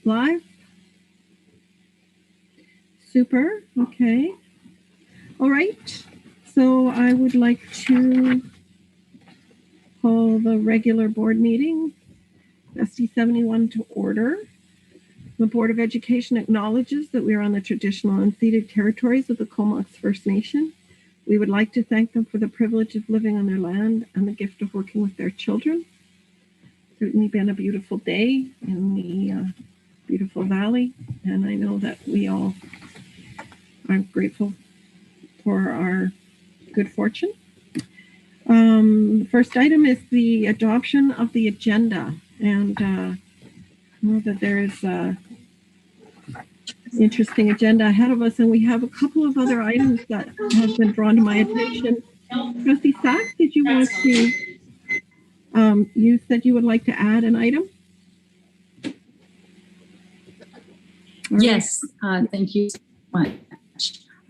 live. Super. Okay. All right. So I would like to call the regular board meeting, ST71, to order. The Board of Education acknowledges that we are on the traditional unceded territories of the Comox First Nation. We would like to thank them for the privilege of living on their land and the gift of working with their children. It's certainly been a beautiful day in the beautiful valley, and I know that we all are grateful for our good fortune. The first item is the adoption of the agenda, and I know that there is an interesting agenda ahead of us, and we have a couple of other items that have been drawn to my attention. Trustee Sachs, did you want to, you said you would like to add an item? Yes, thank you so much.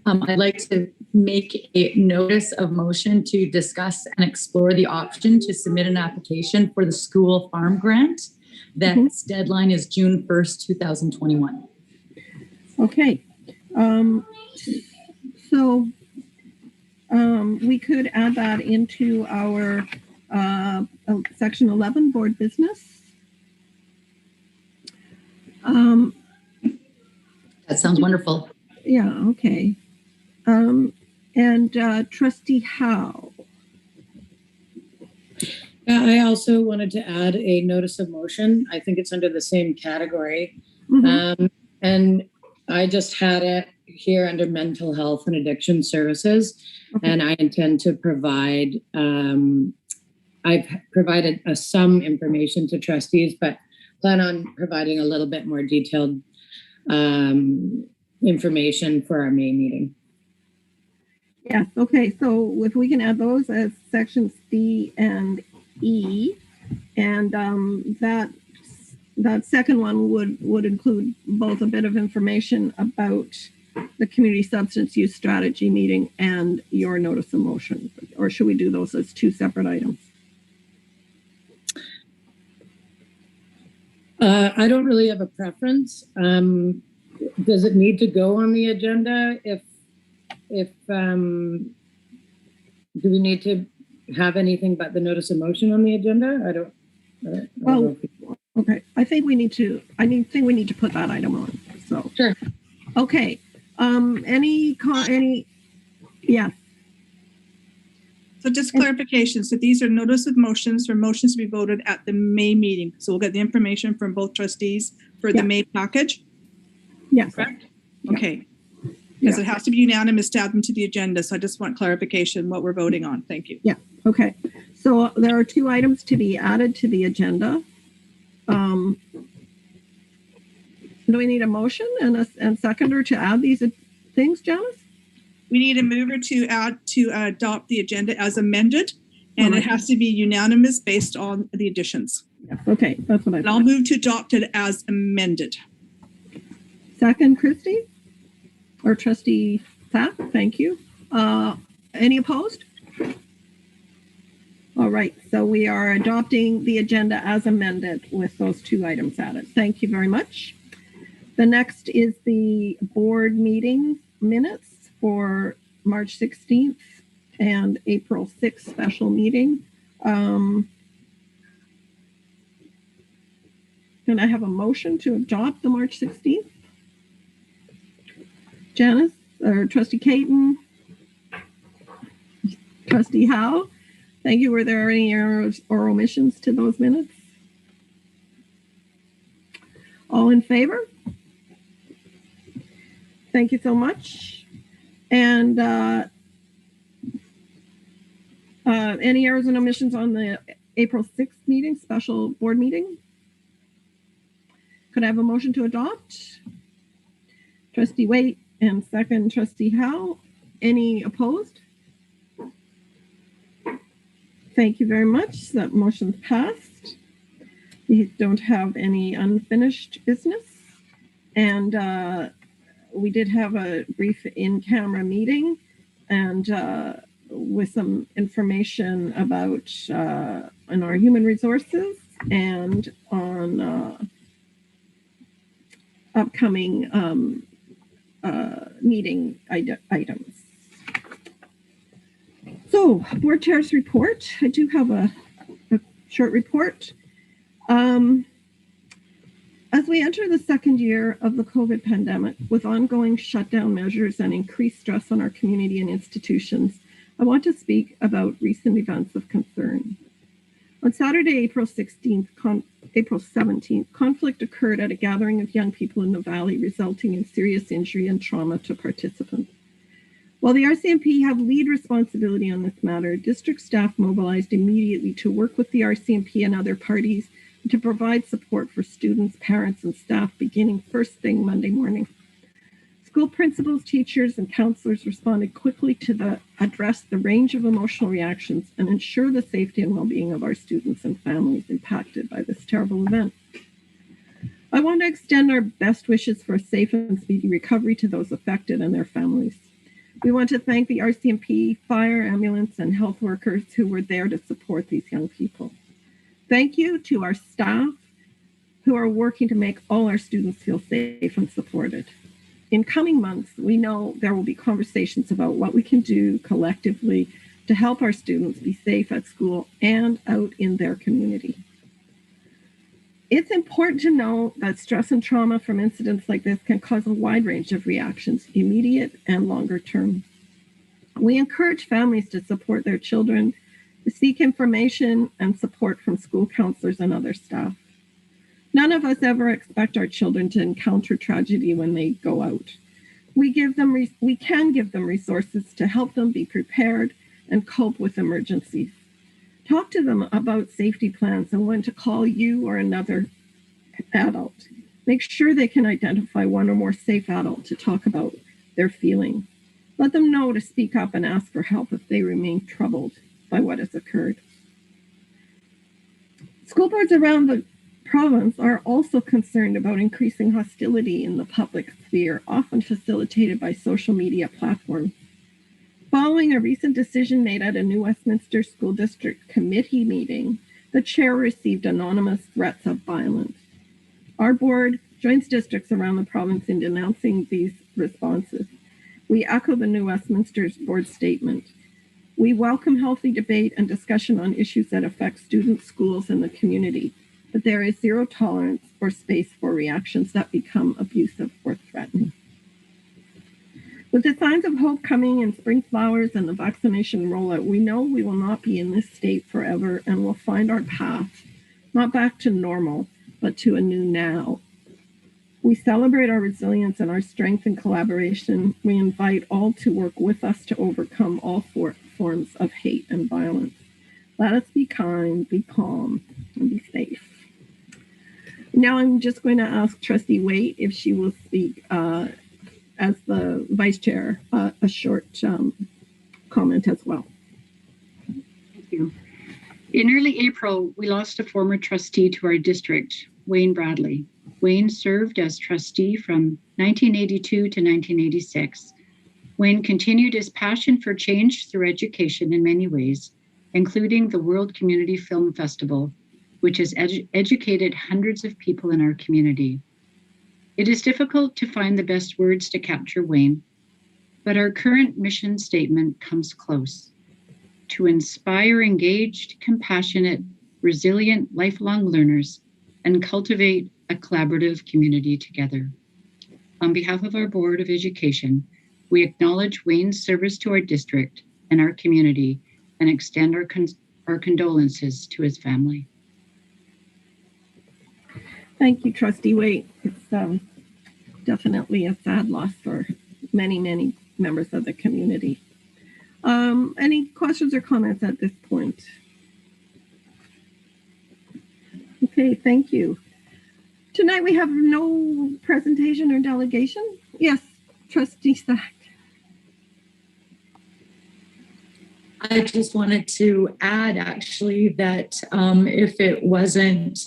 I'd like to make a notice of motion to discuss and explore the option to submit an application for the school farm grant. That's deadline is June 1st, 2021. Okay. So we could add that into our section 11 board business. That sounds wonderful. Yeah, okay. And Trustee Howe. I also wanted to add a notice of motion. I think it's under the same category. And I just had it here under mental health and addiction services. Okay. And I intend to provide, I've provided some information to trustees, but plan on providing a little bit more detailed information for our May meeting. Yes, okay, so if we can add those as sections C and E, and that second one would include both a bit of information about the community substance use strategy meeting and your notice of motion, or should we do those as two separate items? I don't really have a preference. Does it need to go on the agenda? If do we need to have anything but the notice of motion on the agenda? I don't know. Okay. I think we need to put that item on. So sure. Okay. Yeah. So just clarification. So these are notice of motions for motions to be voted at the May meeting. So we'll get the information from both trustees for the May package. Yes. Correct? Okay. Because it has to be unanimous to add them to the agenda. So I just want clarification what we're voting on. Thank you. Yeah. Okay. So there are two items to be added to the agenda. Do we need a motion and seconder to add these things, Janice? We need a mover to adopt the agenda as amended, and it has to be unanimous based on the additions. Yes. Okay. That's what I thought. I'll move to adopt it as amended. Second, Christy? Or Trustee Sack, thank you. Any opposed? All right, so we are adopting the agenda as amended with those two items added. Thank you very much. The next is the board meeting minutes for March 16th and April 6th special meeting. Can I have a motion to adopt the March 16th? Janice or Trustee Keaton? Trustee Howe? Thank you. Were there any errors or omissions to those minutes? All in favor? Thank you so much. And any errors and omissions on the April 6th meeting, special board meeting? Could I have a motion to adopt? Trustee Waite and second, Trustee Howe. Any opposed? Thank you very much. That motion's passed. We don't have any unfinished business. And we did have a brief in-camera meeting and with some information about on our human resources and on upcoming meeting items. So, board chair's report. I do have a short report. As we enter the second year of the COVID pandemic, with ongoing shutdown measures and increased stress on our community and institutions, I want to speak about recent events of concern. On Saturday, April 17th, conflict occurred at a gathering of young people in the Valley, resulting in serious injury and trauma to participants. While the RCMP have lead responsibility on this matter, district staff mobilized immediately to work with the RCMP and other parties to provide support for students, parents, and staff beginning first thing Monday morning. School principals, teachers, and counselors responded quickly to address the range of emotional reactions and ensure the safety and well-being of our students and families impacted by this terrible event. I want to extend our best wishes for a safe and speedy recovery to those affected and their families. We want to thank the RCMP, fire, ambulance, and health workers who were there to support these young people. Thank you to our staff who are working to make all our students feel safe and supported. In coming months, we know there will be conversations about what we can do collectively to help our students be safe at school and out in their community. It's important to know that stress and trauma from incidents like this can cause a wide range of reactions, immediate and longer term. We encourage families to support their children, to seek information and support from school counselors and other staff. None of us ever expect our children to encounter tragedy when they go out. We can give them resources to help them be prepared and cope with emergencies. Talk to them about safety plans and when to call you or another adult. Make sure they can identify one or more safe adults to talk about their feelings. Let them know to speak up and ask for help if they remain troubled by what has occurred. School boards around the province are also concerned about increasing hostility in the public sphere, often facilitated by social media platforms. Following a recent decision made at a New Westminster School District committee meeting, the chair received anonymous threats of violence. Our board joins districts around the province in denouncing these responses. We echo the New Westminster board statement. We welcome healthy debate and discussion on issues that affect students, schools, and the community, but there is zero tolerance or space for reactions that become abusive or threatening. With the signs of hope coming in spring flowers and the vaccination rollout, we know we will not be in this state forever and will find our path, not back to normal, but to a new now. We celebrate our resilience and our strength and collaboration. We invite all to work with us to overcome all forms of hate and violence. Let us be kind, be calm, and be safe. Now I'm just going to ask Trustee Waite if she will speak as the Vice Chair, a short comment as well. Thank you. In early April, we lost a former trustee to our district, Wayne Bradley. Wayne served as trustee from 1982 to 1986. Wayne continued his passion for change through education in many ways, including the World Community Film Festival, which has educated hundreds of people in our community. It is difficult to find the best words to capture Wayne, but our current mission statement comes close: to inspire engaged, compassionate, resilient, lifelong learners and cultivate a collaborative community together. On behalf of our Board of Education, we acknowledge Wayne's service to our district and our community and extend our condolences to his family. Thank you, Trustee Waite. It's definitely a sad loss for many, many members of the community. Any questions or comments at this point? Okay, thank you. Tonight we have no presentation or delegation. Yes, Trustee Sack. I just wanted to add actually that if it wasn't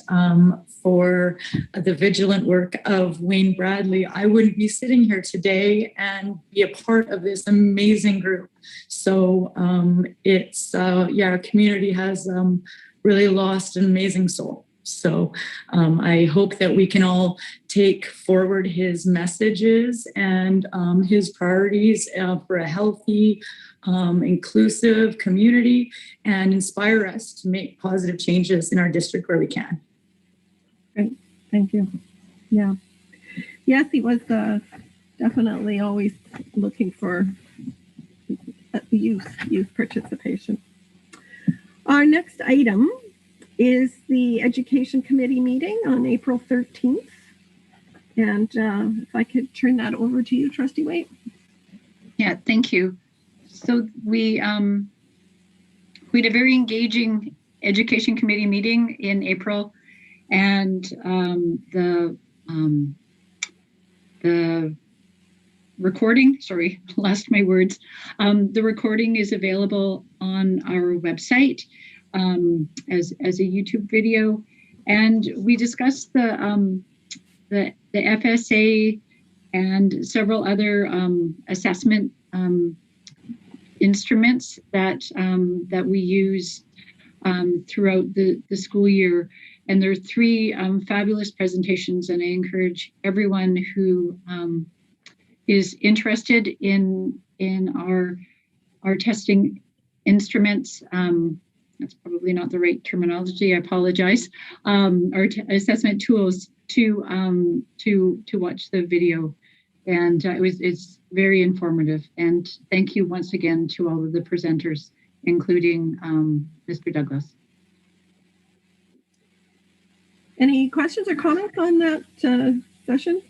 for the vigilant work of Wayne Bradley, I wouldn't be sitting here today and be a part of this amazing group. So our community has really lost an amazing soul. So I hope that we can all take forward his messages and his priorities for a healthy, inclusive community and inspire us to make positive changes in our district where we can. Great. Thank you. Yeah. Yes, he was definitely always looking for youth participation. Our next item is the Education Committee meeting on April 13th. And if I could turn that over to you, Trustee Waite. Yeah, thank you. So we had a very engaging Education Committee meeting in April, and the recording, sorry, lost my words. The recording is available on our website as a YouTube video, and we discussed the FSA and several other assessment instruments that we use throughout the school year. And there are three fabulous presentations, and I encourage everyone who is interested in our testing instruments. That's probably not the right terminology. I apologize. Our assessment tools to watch the video, and it's very informative. And thank you once again to all of the presenters, including Mr. Douglas. Any questions or comments on that session?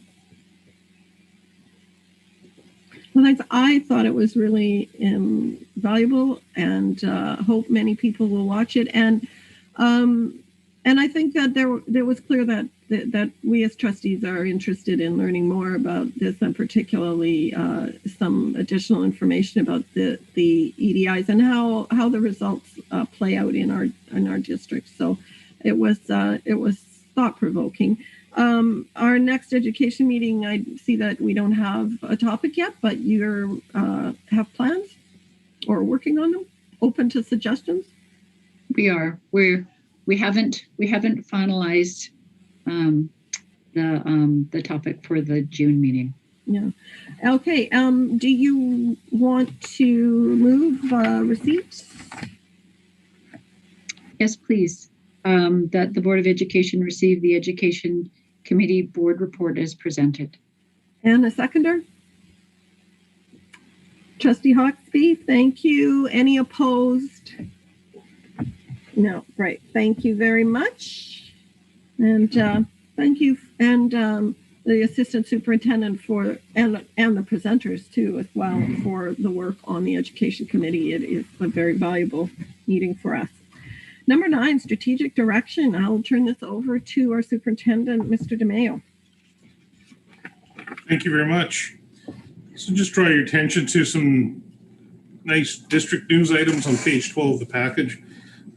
Well, I thought it was really valuable, and hope many people will watch it. And I think that there was clear that we as trustees are interested in learning more about this, and particularly some additional information about the EDIs and how the results play out in our district. So it was thought-provoking. Our next education meeting, I see that we don't have a topic yet, but you have plans or working on them, open to suggestions? We are. We haven't finalized the topic for the June meeting. Yeah. Okay. Do you want to move receipts? Yes, please. That the Board of Education receive the Education Committee Board Report as presented. And a seconder? Trustee Hawksby, thank you. Any opposed? No, great. Thank you very much. And thank you. And the Assistant Superintendent and the presenters too, as well, for the work on the Education Committee. It is a very valuable meeting for us. Number 9, strategic direction. I'll turn this over to our superintendent, Mr. DeMayo. Thank you very much. So just draw your attention to some nice district news items on page 12 of the package.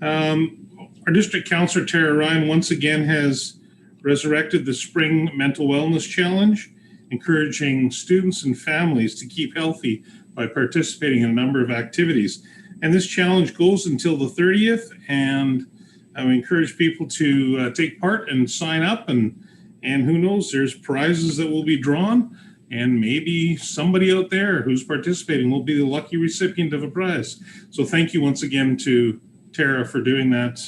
Our district councillor, Tara Ryan, once again has resurrected the Spring Mental Wellness Challenge, encouraging students and families to keep healthy by participating in a number of activities. And this challenge goes until the 30th, and I encourage people to take part and sign up, and who knows, there's prizes that will be drawn, and maybe somebody out there who's participating will be the lucky recipient of a prize. So thank you once again to Tara for doing that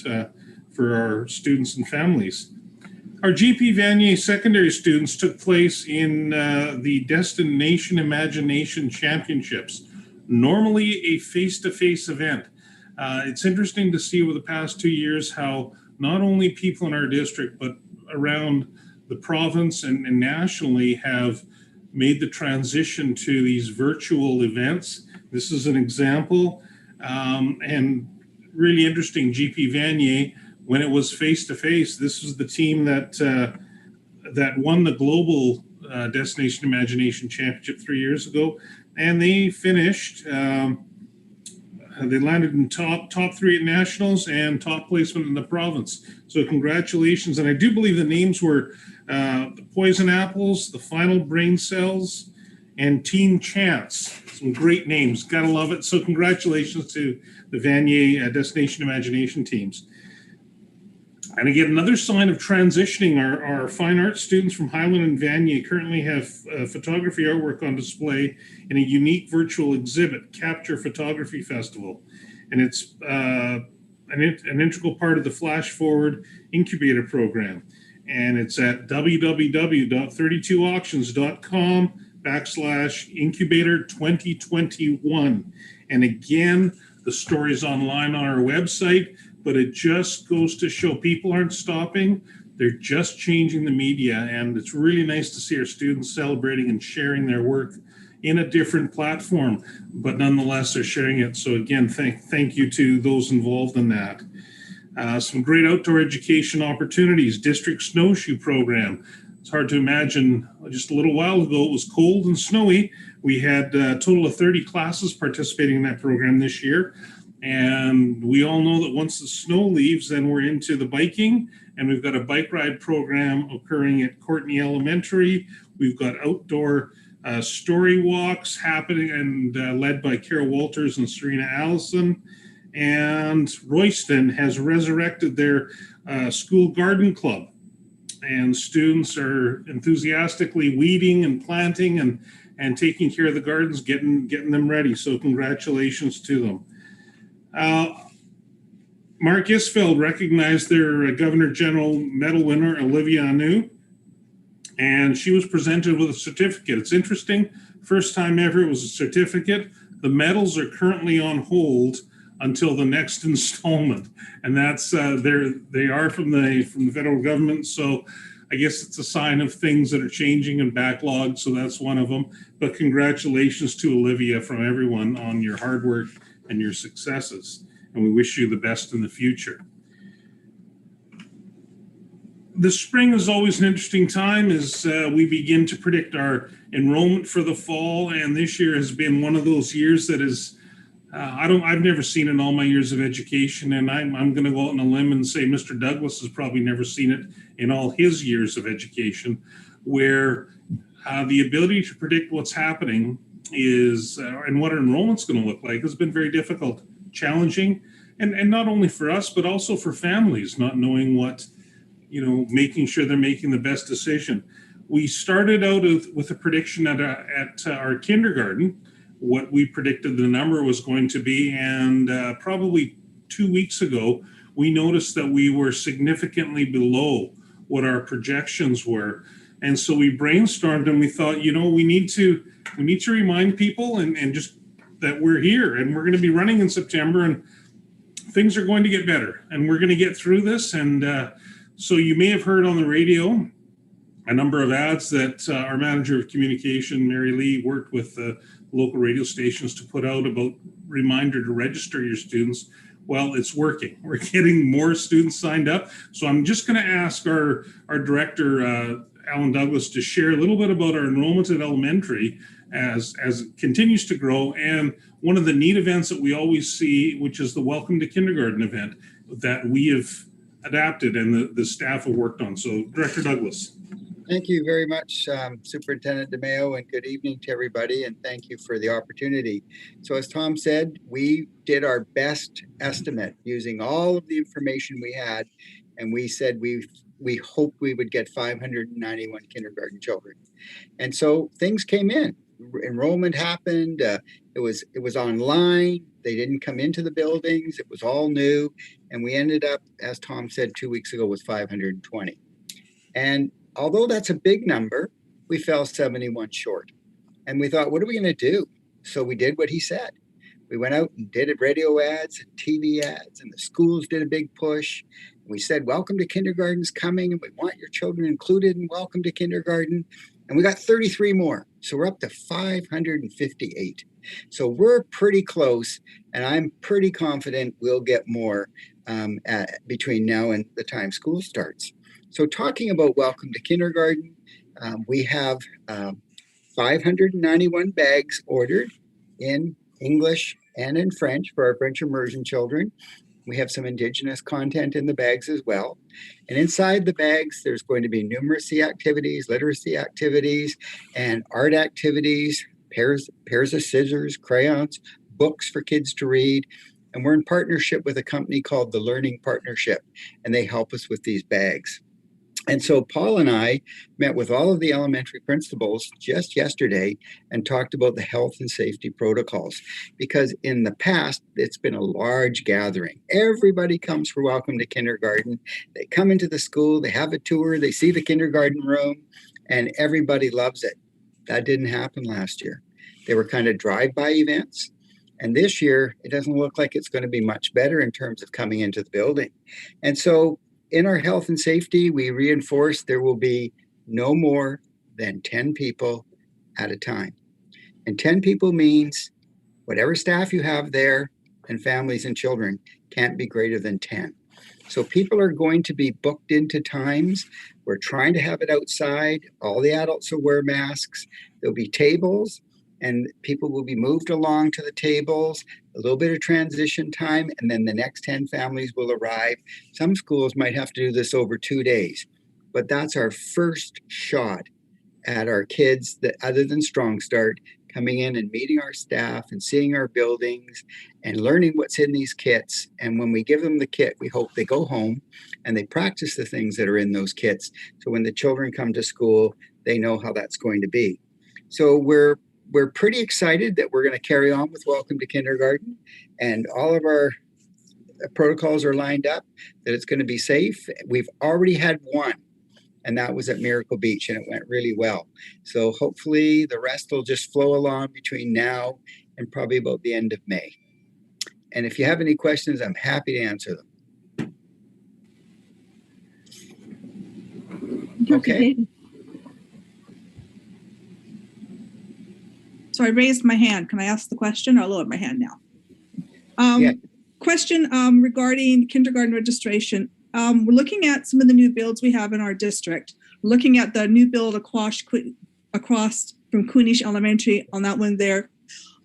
for our students and families. Our GP Vanier secondary students took place in the Destination Imagination Championships. Normally a face-to-face event. It's interesting to see over the past 2 years how not only people in our district, but around the province and nationally have made the transition to these virtual events. This is an example, and really interesting. GP Vanier, when it was face-to-face, this was the team that won the global Destination Imagination Championship 3 years ago. And they finished, they landed in top 3 at nationals and top placement in the province. So congratulations. And I do believe the names were the Poison Apples, the Final Brain Cells, and Teen Chance. Some great names, gotta love it. So congratulations to the Vanier Destination Imagination teams. And again, another sign of transitioning, our fine arts students from Highland and Vanier currently have photography artwork on display in a unique virtual exhibit, Capture Photography Festival. And it's an integral part of the Flash Forward Incubator Program. And it's at www.32auctions.com/incubator 2021. And again, the story's online on our website, but it just goes to show people aren't stopping. They're just changing the media. And it's really nice to see our students celebrating and sharing their work in a different platform, but nonetheless, they're sharing it. So again, thank you to those involved in that. Some great outdoor education opportunities, district snowshoe program. It's hard to imagine, just a little while ago, it was cold and snowy. We had a total of 30 classes participating in that program this year. And we all know that once the snow leaves, then we're into the biking. And we've got a bike ride program occurring at Courtney Elementary. We've got outdoor story walks happening and led by Carol Walters and Serena Allison. And Royston has resurrected their school garden club. And students are enthusiastically weeding and planting and taking care of the gardens, getting them ready. So congratulations to them. Mark Isfeld recognized their Governor General Medal winner, Olivia Anu, and she was presented with a certificate. It's interesting, first time ever it was a certificate. The medals are currently on hold until the next installment, and that's they are from the federal government. So I guess it's a sign of things that are changing and backlogged. So that's one of them. But congratulations to Olivia from everyone on your hard work and your successes, and we wish you the best in the future. The spring is always an interesting time as we begin to predict our enrollment for the fall, and this year has been one of those years that is I've never seen in all my years of education, and I'm going to go out on a limb and say Mr. Douglas has probably never seen it in all his years of education, where the ability to predict what's happening is and what our enrollment's going to look like has been very difficult, challenging, and not only for us but also for families not knowing what, making sure they're making the best decision. We started out with a prediction at our kindergarten, what we predicted the number was going to be, and probably 2 weeks ago, we noticed that we were significantly below what our projections were. And so we brainstormed and we thought, we need to remind people and just that we're here and we're going to be running in September and things are going to get better and we're going to get through this. And so you may have heard on the radio a number of ads that our manager of communication, Mary Lee, worked with local radio stations to put out about reminder to register your students. Well, it's working. We're getting more students signed up. So I'm just going to ask our director, Alan Douglas, to share a little bit about our enrollment at elementary as it continues to grow. And one of the neat events that we always see, which is the Welcome to Kindergarten event that we have adapted and the staff have worked on. So Director Douglas. Thank you very much, Superintendent DeMeo, and good evening to everybody, and thank you for the opportunity. So as Tom said, we did our best estimate using all of the information we had, and we said we hoped we would get 591 kindergarten children. And so things came in. Enrollment happened. It was online. They didn't come into the buildings. It was all new. And we ended up, as Tom said 2 weeks ago, with 520. And although that's a big number, we fell 71 short. And we thought, what are we going to do? So we did what he said. We went out and did radio ads and TV ads, and the schools did a big push. We said, welcome to kindergarten's coming, and we want your children included in welcome to kindergarten. And we got 33 more. So we're up to 558. So we're pretty close, and I'm pretty confident we'll get more between now and the time school starts. So talking about welcome to kindergarten, we have 591 bags ordered in English and in French for our French immersion children. We have some Indigenous content in the bags as well. And inside the bags, there's going to be numeracy activities, literacy activities, and art activities, pairs of scissors, crayons, books for kids to read, And we're in partnership with a company called the Learning Partnership, and they help us with these bags. And so Paul and I met with all of the elementary principals just yesterday and talked about the health and safety protocols, because in the past, it's been a large gathering. Everybody comes for Welcome to Kindergarten. They come into the school, they have a tour, they see the kindergarten room, and everybody loves it. That didn't happen last year. They were kind of drive-by events. And this year, it doesn't look like it's going to be much better in terms of coming into the building. And so in our health and safety, we reinforce there will be no more than 10 people at a time. And 10 people means whatever staff you have there and families and children can't be greater than 10. So people are going to be booked into times. We're trying to have it outside. All the adults will wear masks. There'll be tables, and people will be moved along to the tables, a little bit of transition time, and then the next 10 families will arrive. Some schools might have to do this over 2 days, but that's our first shot at our kids that, other than Strong Start, coming in and meeting our staff and seeing our buildings and learning what's in these kits. And when we give them the kit, we hope they go home and they practice the things that are in those kits. So when the children come to school, they know how that's going to be. So we're pretty excited that we're going to carry on with Welcome to Kindergarten, and all of our protocols are lined up, that it's going to be safe. We've already had one, and that was at Miracle Beach, and it went really well. So hopefully the rest will just flow along between now and probably about the end of May. And if you have any questions, I'm happy to answer them. Okay. So I raised my hand. Can I ask the question, or I'll lower my hand now? Yeah. Question regarding kindergarten registration. We're looking at some of the new builds we have in our district. We're looking at the new build across from Queenish Elementary on that one there.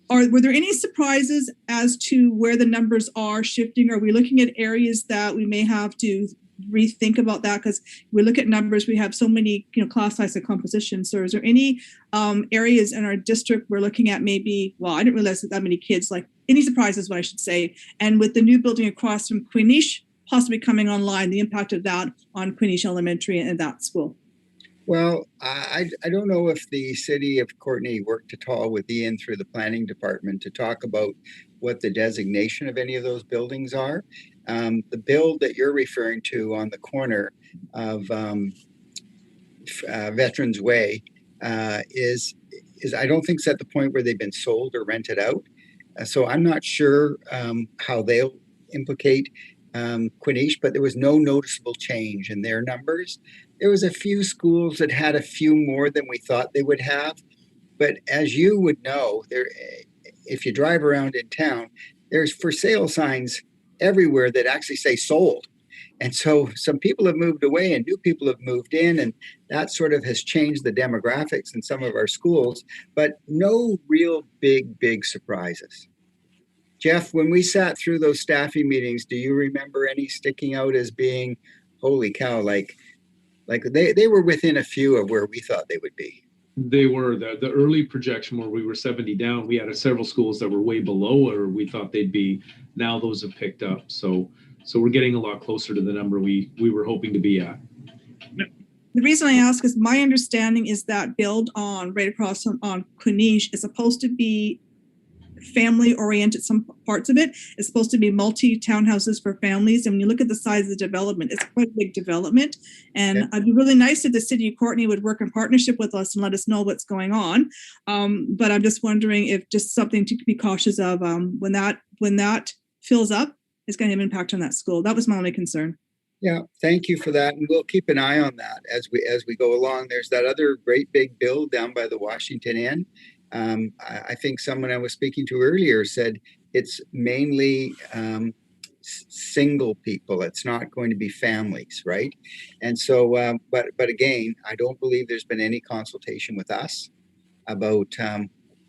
Were there any surprises as to where the numbers are shifting? Are we looking at areas that we may have to rethink about that? Because we look at numbers, we have so many, class size and composition. So is there any areas in our district we're looking at maybe, well, I didn't realize that many kids, like any surprises, what I should say. And with the new building across from Queenish possibly coming online, the impact of that on Queenish Elementary and that school. Well, I don't know if the city of Courtenay worked at all with Ian through the planning department to talk about what the designation of any of those buildings are. The build that you're referring to on the corner of Veterans Way is I don't think it's at the point where they've been sold or rented out. So I'm not sure how they'll implicate Queenish, but there was no noticeable change in their numbers. There was a few schools that had a few more than we thought they would have. But as you would know, if you drive around in town, there's for sale signs everywhere that actually say sold. And so some people have moved away and new people have moved in, and that sort of has changed the demographics in some of our schools, but no real big surprises. Jeff, when we sat through those staffing meetings, do you remember any sticking out as being, holy cow, like they were within a few of where we thought they would be? They were. The early projection where we were 70 down, we had several schools that were way below where we thought they'd be. Now those have picked up. So we're getting a lot closer to the number we were hoping to be at. The reason I ask is my understanding is that build on right across on Queenish is supposed to be family oriented. Some parts of it is supposed to be multi-townhouses for families. And when you look at the size of the development, it's quite a big development. And It'd be really nice if the city of Courtenay would work in partnership with us and let us know what's going on. But I'm just wondering if just something to be cautious of when that fills up, it's going to have an impact on that school. That was my only concern. Yeah, thank you for that. And we'll keep an eye on that as we go along. There's that other great big build down by the Washington Inn. I think someone I was speaking to earlier said it's mainly single people. It's not going to be families, right? And so, but again, I don't believe there's been any consultation with us about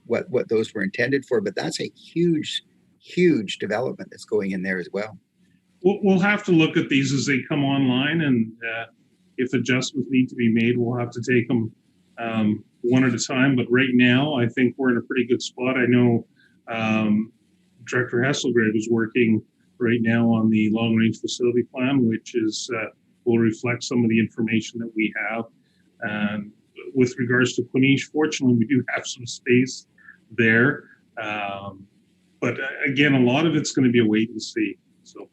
what those were intended for. But that's a huge development that's going in there as well. We'll have to look at these as they come online, and if adjustments need to be made, we'll have to take them one at a time. But right now, I think we're in a pretty good spot. I know Director Hasselgrave is working right now on the long-range facility plan, which is will reflect some of the information that we have. With regards to Queenish, fortunately, we do have some space there. But again, a lot of it's going to be a wait and see. So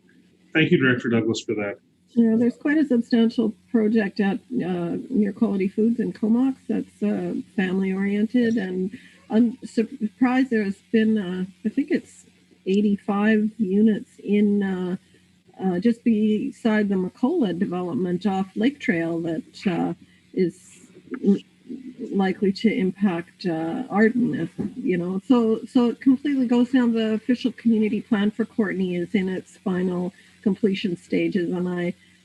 thank you, Director Douglas, for that. Yeah, there's quite a substantial project at near Quality Foods in Comox that's family-oriented, and I'm surprised there's been, I think it's 85 units in just beside the McCullough development off Lake Trail that is likely to impact Arden, if, so it completely goes down. The official community plan for Courtney is in its final completion stages, and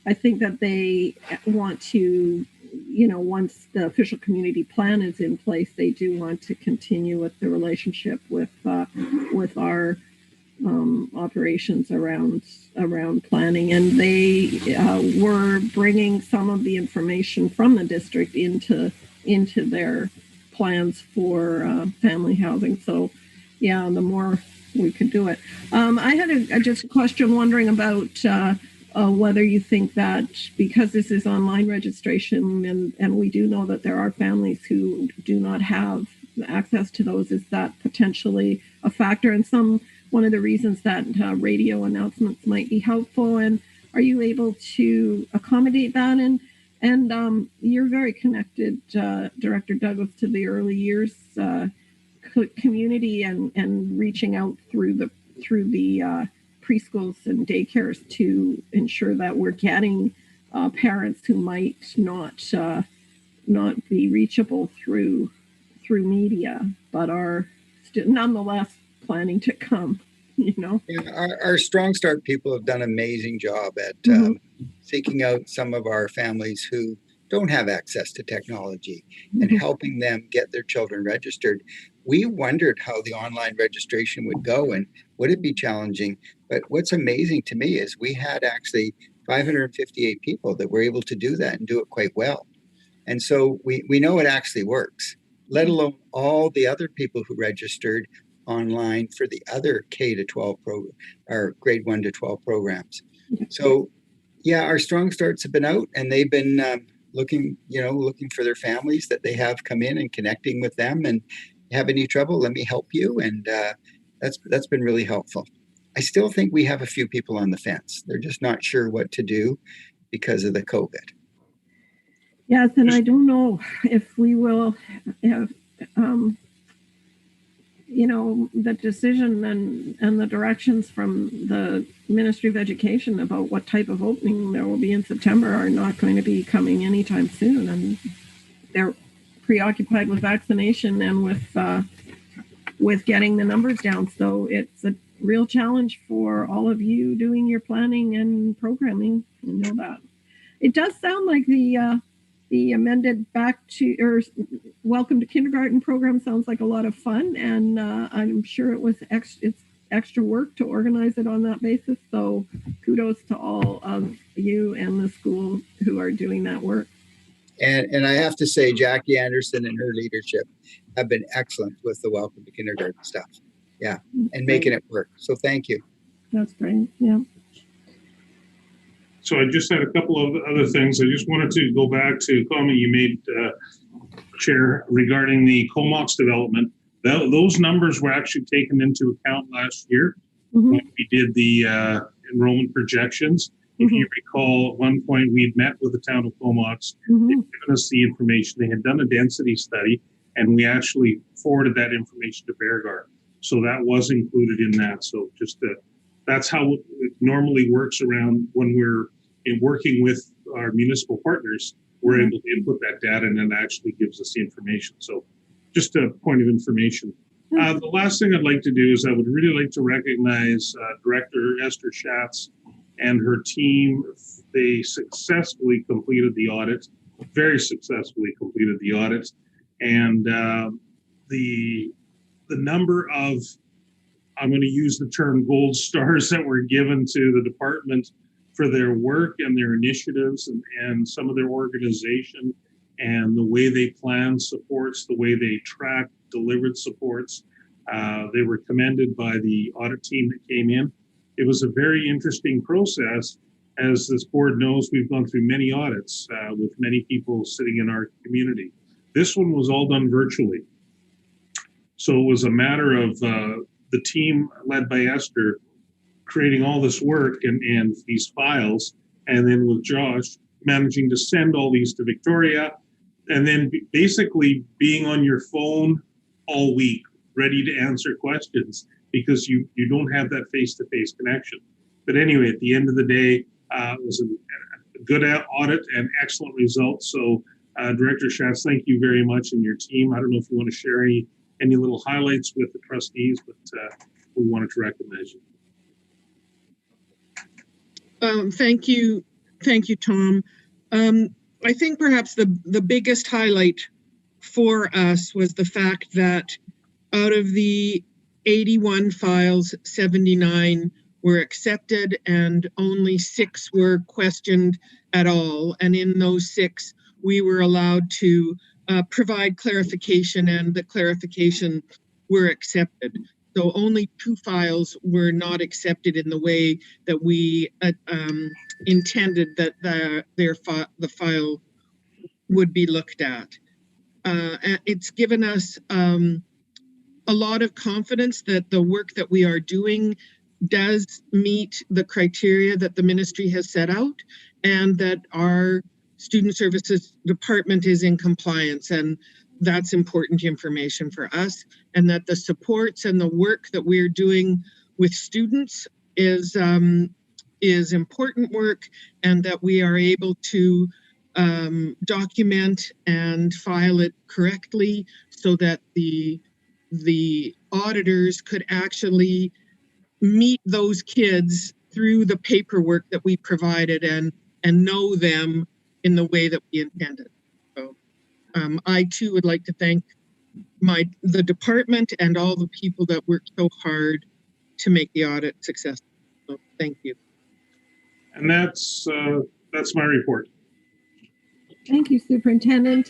I think that they want to, once the official community plan is in place, they do want to continue with the relationship with our operations around planning, and they were bringing some of the information from the district into their plans for family housing. So yeah, the more we could do it. I had just a question wondering about whether you think that because this is online registration, and we do know that there are families who do not have access to those, is that potentially a factor? And one of the reasons that radio announcements might be helpful, and are you able to accommodate that? And you're very connected, Director Douglas, to the early years community and reaching out through the preschools and daycares to ensure that we're getting parents who might not be reachable through media, but are nonetheless planning to come. Yeah, our Strong Start people have done an amazing job at seeking out some of our families who don't have access to technology and helping them get their children registered. We wondered how the online registration would go and would it be challenging. But what's amazing to me is we had actually 558 people that were able to do that and do it quite well. And so we know it actually works, let alone all the other people who registered online for the other K to 12 program or grade 1 to 12 programs. So yeah, our Strong Starts have been out and they've been looking for their families that they have come in and connecting with them, and have any trouble, let me help you. And that's been really helpful. I still think we have a few people on the fence. They're just not sure what to do because of the COVID. Yes, and I don't know if we will have the decision and the directions from the Ministry of Education about what type of opening there will be in September are not going to be coming anytime soon. And they're preoccupied with vaccination and with getting the numbers down. So it's a real challenge for all of you doing your planning and programming. I know that. It does sound like the amended Welcome to Kindergarten program sounds like a lot of fun, and I'm sure it's extra work to organize it on that basis. So kudos to all of you and the school who are doing that work. And I have to say, Jackie Anderson and her leadership have been excellent with the Welcome to Kindergarten stuff. Yeah, and making it work. So thank you. That's great. Yeah. So I just had a couple of other things. I just wanted to go back to a comment you made, Chair, regarding the Comox development. Those numbers were actually taken into account last year when we did the enrollment projections. If you recall, at one point we had met with the town of Comox, they'd given us the information. They had done a density study, and we actually forwarded that information to Beargar. So that was included in that. So just that's how it normally works around when we're working with our municipal partners. We're able to input that data, and then it actually gives us the information. So just a point of information. The last thing I'd like to do is I would really like to recognize Director Esther Schatz and her team. They successfully completed the audit, very successfully completed the audit. And the number of, I'm going to use the term gold stars that were given to the department for their work and their initiatives and some of their organization and the way they plan supports, the way they track delivered supports. They were commended by the audit team that came in. It was a very interesting process. As this board knows, we've gone through many audits with many people sitting in our community. This one was all done virtually. So it was a matter of the team led by Esther creating all this work and these files, and then with Josh managing to send all these to Victoria, and then basically being on your phone all week, ready to answer questions because you don't have that face-to-face connection. But anyway, at the end of the day, it was a good audit and excellent results. So Director Schatz, thank you very much, and your team. I don't know if you want to share any little highlights with the trustees, but we wanted to recognize you. Thank you, Tom. I think perhaps the biggest highlight for us was the fact that out of the 81 files, 79 were accepted and only 6 were questioned at all. And in those 6, we were allowed to provide clarification, and the clarification were accepted. So only 2 files were not accepted in the way that we intended that the file would be looked at. It's given us a lot of confidence that the work that we are doing does meet the criteria that the ministry has set out, and that our student services department is in compliance, and that's important information for us, and that the supports and the work that we're doing with students is important work, and that we are able to document and file it correctly so that the auditors could actually meet those kids through the paperwork that we provided and know them in the way that we intended. So I too would like to thank the department and all the people that worked so hard to make the audit successful. So thank you. And that's my report. Thank you, Superintendent.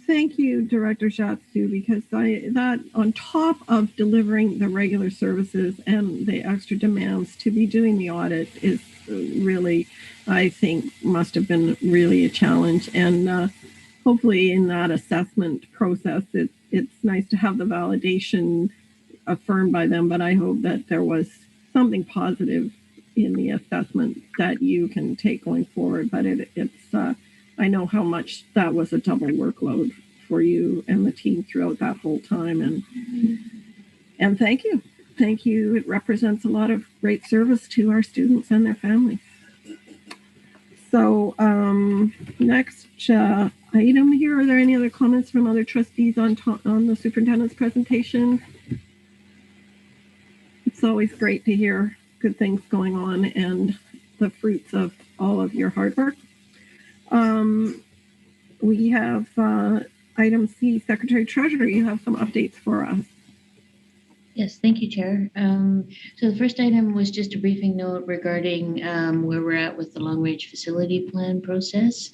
Thank you, Director Schatz, too, because that on top of delivering the regular services and the extra demands, to be doing the audit is really, I think, must have been really a challenge. And hopefully in that assessment process, it's nice to have the validation affirmed by them, but I hope that there was something positive in the assessment that you can take going forward. But it's I know how much that was a double workload for you and the team throughout that whole time. And thank you. Thank you. It represents a lot of great service to our students and their families. So next item here, are there any other comments from other trustees on the superintendent's presentation? It's always great to hear good things going on and the fruits of all of your hard work. We have item C, Secretary Treasurer. You have some updates for us. Yes, thank you, Chair. So the first item was just a briefing note regarding where we're at with the long-range facility plan process.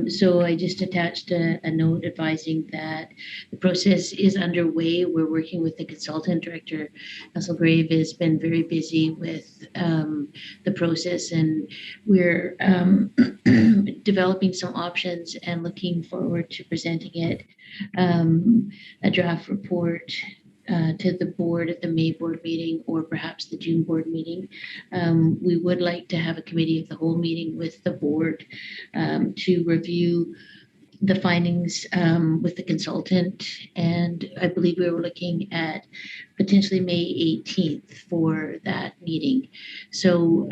So I just attached a note advising that the process is underway. We're working with the consultant. Director Hasselgrave has been very busy with the process, and we're developing some options and looking forward to presenting it, a draft report to the board at the May board meeting or perhaps the June board meeting. We would like to have a committee of the whole meeting with the board to review the findings with the consultant. And I believe we were looking at potentially May 18th for that meeting. So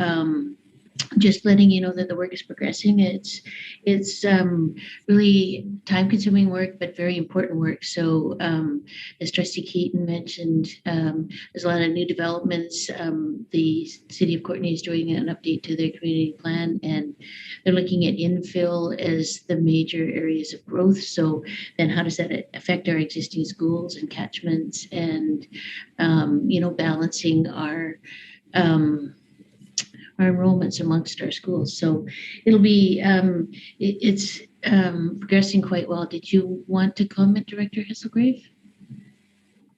just letting you know that the work is progressing. It's really time-consuming work, but very important work. So as Trustee Keaton mentioned, there's a lot of new developments. The City of Courtenay is doing an update to their community plan, and they're looking at infill as the major areas of growth. So then how does that affect our existing schools and catchments, and balancing our enrollments amongst our schools. So it'll be, it's progressing quite well. Did you want to comment, Director Hasselgrave?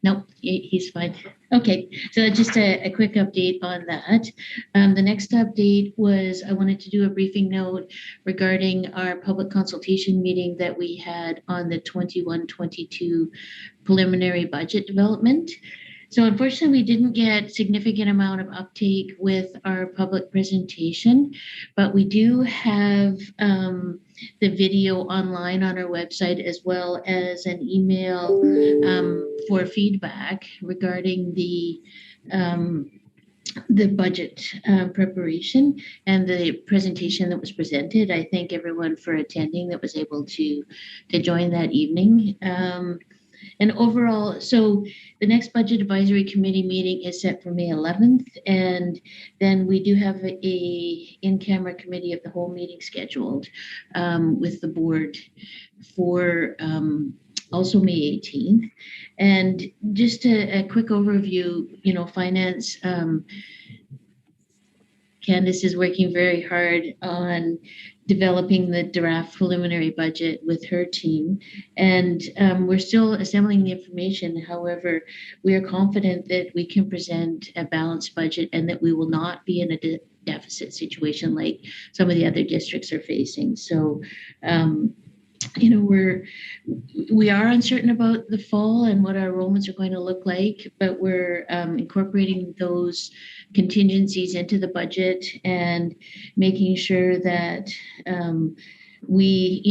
Nope, he's fine. Okay, so just a quick update on that. The next update was I wanted to do a briefing note regarding our public consultation meeting that we had on the 21-22 preliminary budget development. So unfortunately, we didn't get significant amount of uptake with our public presentation, but we do have the video online on our website, as well as an email for feedback regarding the budget preparation and the presentation that was presented. I thank everyone for attending that was able to join that evening. And overall, so the next budget advisory committee meeting is set for May 11th, and then we do have a in-camera committee of the whole meeting scheduled with the board for also May 18th. And just a quick overview, finance, Candace is working very hard on developing the draft preliminary budget with her team. And we're still assembling the information. However, we are confident that we can present a balanced budget and that we will not be in a deficit situation like some of the other districts are facing. So, we are uncertain about the fall and what our enrollments are going to look like, but we're incorporating those contingencies into the budget and making sure that we,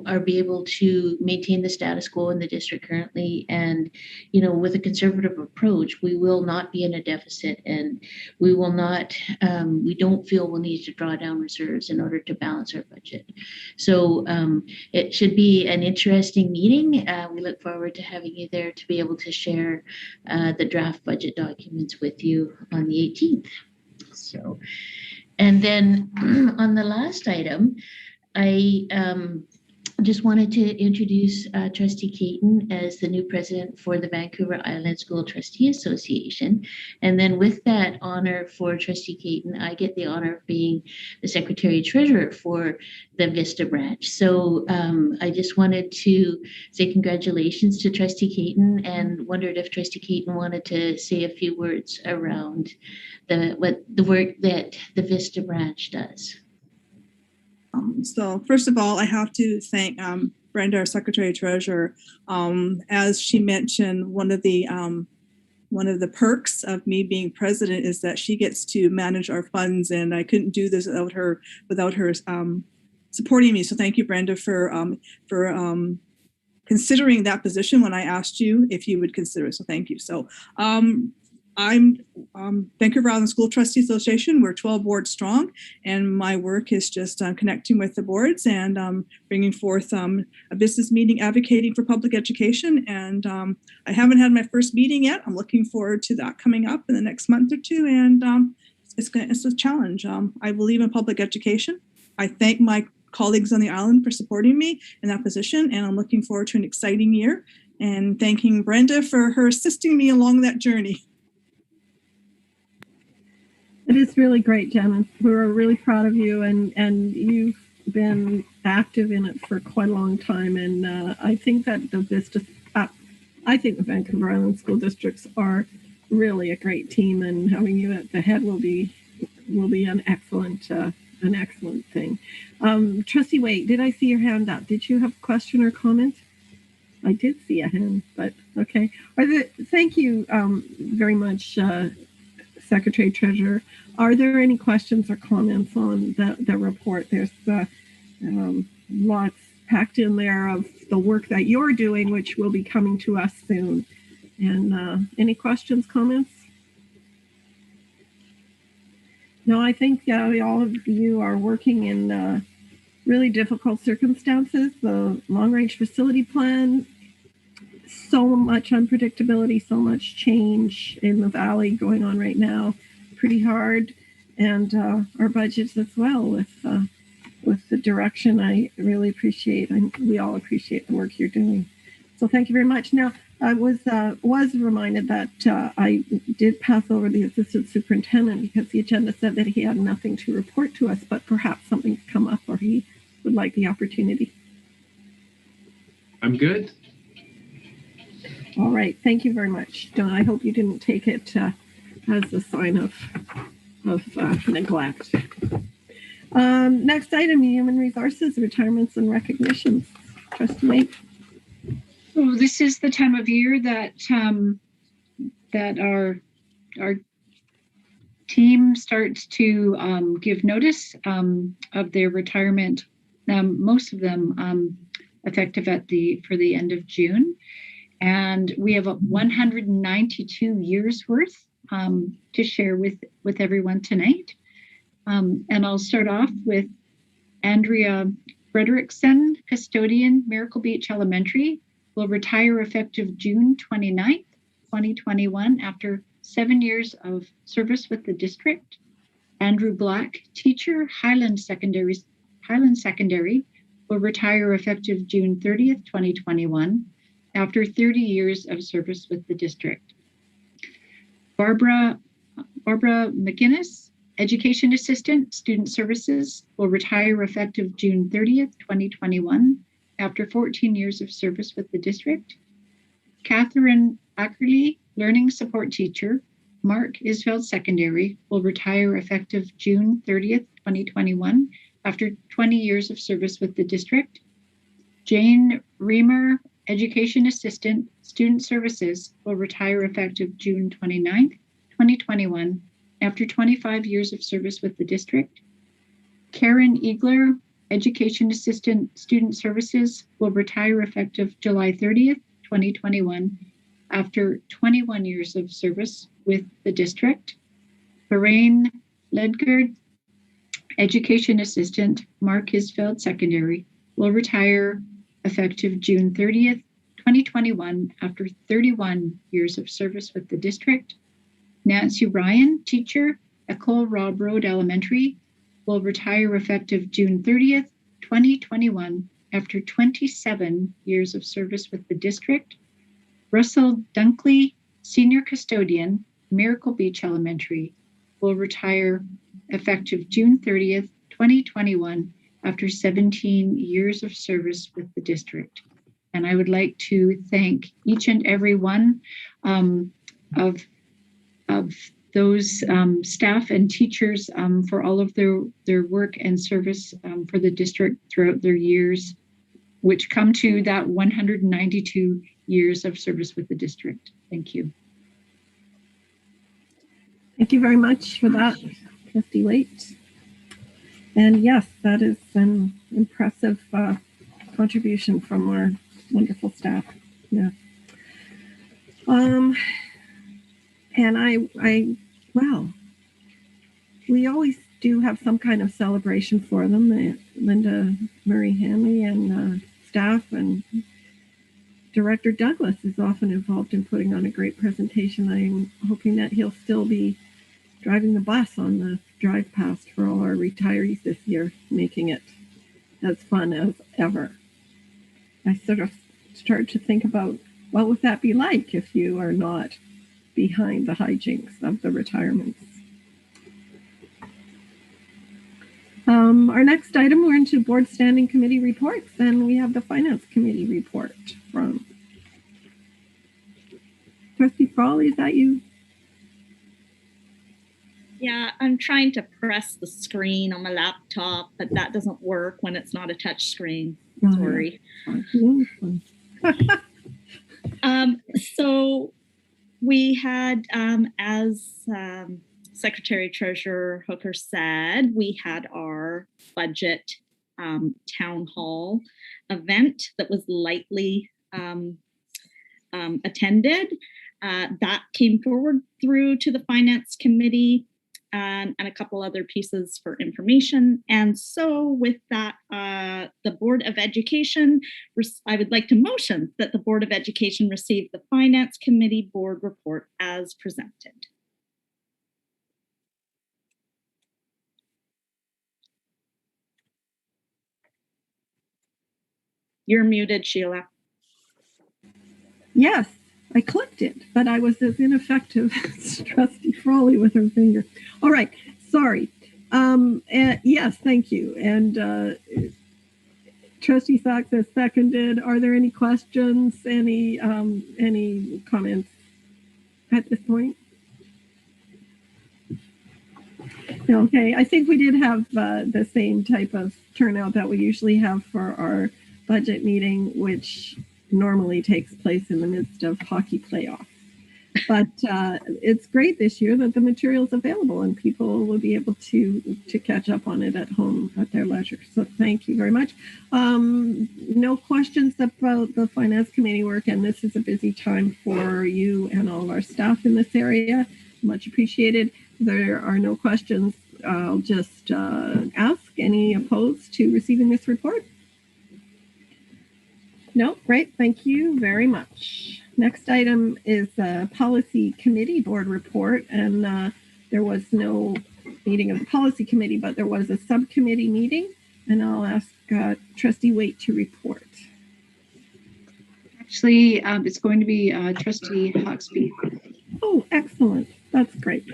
are be able to maintain the status quo in the district currently. And, with a conservative approach, we will not be in a deficit, and we will not, we don't feel we'll need to draw down reserves in order to balance our budget. So it should be an interesting meeting. We look forward to having you there to be able to share the draft budget documents with you on the 18th. So, and then on the last item, I just wanted to introduce Trustee Keaton as the new president for the Vancouver Island School Trustee Association. And then with that honor for Trustee Keaton, I get the honor of being the Secretary Treasurer for the Vista branch. So I just wanted to say congratulations to Trustee Keaton, and wondered if Trustee Keaton wanted to say a few words around the work that the Vista branch does. So first of all, I have to thank Brenda, our Secretary Treasurer. As she mentioned, one of the perks of me being president is that she gets to manage our funds, and I couldn't do this without her supporting me. So thank you, Brenda, for considering that position when I asked you if you would consider it. So thank you. So I'm Vancouver Island School Trustee Association. We're 12 boards strong, and my work is just connecting with the boards and bringing forth a business meeting advocating for public education. And I haven't had my first meeting yet. I'm looking forward to that coming up in the next month or two, and it's a challenge. I believe in public education. I thank my colleagues on the island for supporting me in that position, and I'm looking forward to an exciting year, and thanking Brenda for her assisting me along that journey. It is really great, Jenna. We're really proud of you, and you've been active in it for quite a long time. And I think that the Vancouver Island School Districts are really a great team, and having you at the head will be an excellent thing. Trustee Waite, did I see your hand up? Did you have a question or comment? I did see a hand, but okay. Thank you very much, Secretary Treasurer. Are there any questions or comments on the report? There's lots packed in there of the work that you're doing, which will be coming to us soon. And any questions, comments? No, I think all of you are working in really difficult circumstances. The long-range facility plan, so much unpredictability, so much change in the valley going on right now, pretty hard. And our budgets as well with the direction. I really appreciate, and we all appreciate the work you're doing. So thank you very much. Now, I was reminded that I did pass over the assistant superintendent because the agenda said that he had nothing to report to us, but perhaps something's come up or he would like the opportunity. I'm good. All right. Thank you very much, Don. I hope you didn't take it as a sign of neglect. Next item, human resources, retirements and recognitions. Trustee Wade. So this is the time of year that that our team starts to give notice of their retirement. Most of them effective for the end of June, and we have 192 years worth to share with everyone tonight. And I'll start off with Andrea Frederickson, custodian, Miracle Beach Elementary, will retire effective June 29th, 2021, after 7 years of service with the district. Andrew Black, teacher, Highland Secondary, will retire effective June 30th, 2021, after 30 years of service with the district. Barbara McGinnis, education assistant, student services, will retire effective June 30th, 2021, after 14 years of service with the district. Catherine Ackerley, learning support teacher, Mark Isfeld Secondary, will retire effective June 30th, 2021, after 20 years of service with the district. Jane Reamer, education assistant, student services, will retire effective June 29th, 2021, after 25 years of service with the district. Karen Eagler, education assistant, student services, will retire effective July 30th, 2021, after 21 years of service with the district. Lorraine Ledgard, education assistant, Mark Isfeld Secondary, will retire effective June 30th, 2021, after 31 years of service with the district. Nancy Ryan, teacher, Ecole Rob Road Elementary, will retire effective June 30th, 2021, after 27 years of service with the district. Russell Dunkley, senior custodian, Miracle Beach Elementary, will retire effective June 30th, 2021, after 17 years of service with the district. And I would like to thank each and every one of those staff and teachers for all of their work and service for the district throughout their years, which come to that 192 years of service with the district. Thank you. Thank you very much for that, Trustee Waite. And yes, that is an impressive contribution from our wonderful staff. Yeah. And well, we always do have some kind of celebration for them. Linda Murray Hanley and staff and Director Douglas is often involved in putting on a great presentation. I'm hoping that he'll still be driving the bus on the drive past for all our retirees this year, making it as fun as ever. I sort of started to think about what would that be like if you are not behind the hijinks of the retirements. Our next item, we're into board standing committee reports, and we have the finance committee report from Trustee Frawley. Is that you? Yeah, I'm trying to press the screen on my laptop, but that doesn't work when it's not a touch screen. Sorry. So we had, as Secretary Treasurer Hooker said, we had our budget town hall event that was lightly attended. That came forward through to the Finance Committee and a couple other pieces for information. And so with that, the Board of Education, I would like to motion that the Board of Education receive the Finance Committee Board Report as presented. You're muted, Sheila. Yes, I clicked it, but I was as ineffective as Trustee Frawley with her finger. All right, sorry. Yes, thank you. And Trustee Sachs has seconded. Are there any questions? Any comments at this point? Okay, I think we did have the same type of turnout that we usually have for our budget meeting, which normally takes place in the midst of hockey playoffs. But it's great this year that the material's available and people will be able to catch up on it at home at their leisure. So thank you very much. No questions about the Finance Committee work, and this is a busy time for you and all of our staff in this area. Much appreciated. There are no questions. I'll just ask, any opposed to receiving this report? No, great. Thank you very much. Next item is Policy Committee Board Report, and there was no meeting of the Policy Committee, but there was a subcommittee meeting, and I'll ask Trustee Waite to report. Actually, it's going to be Trustee Hawksby. Oh, excellent. That's great.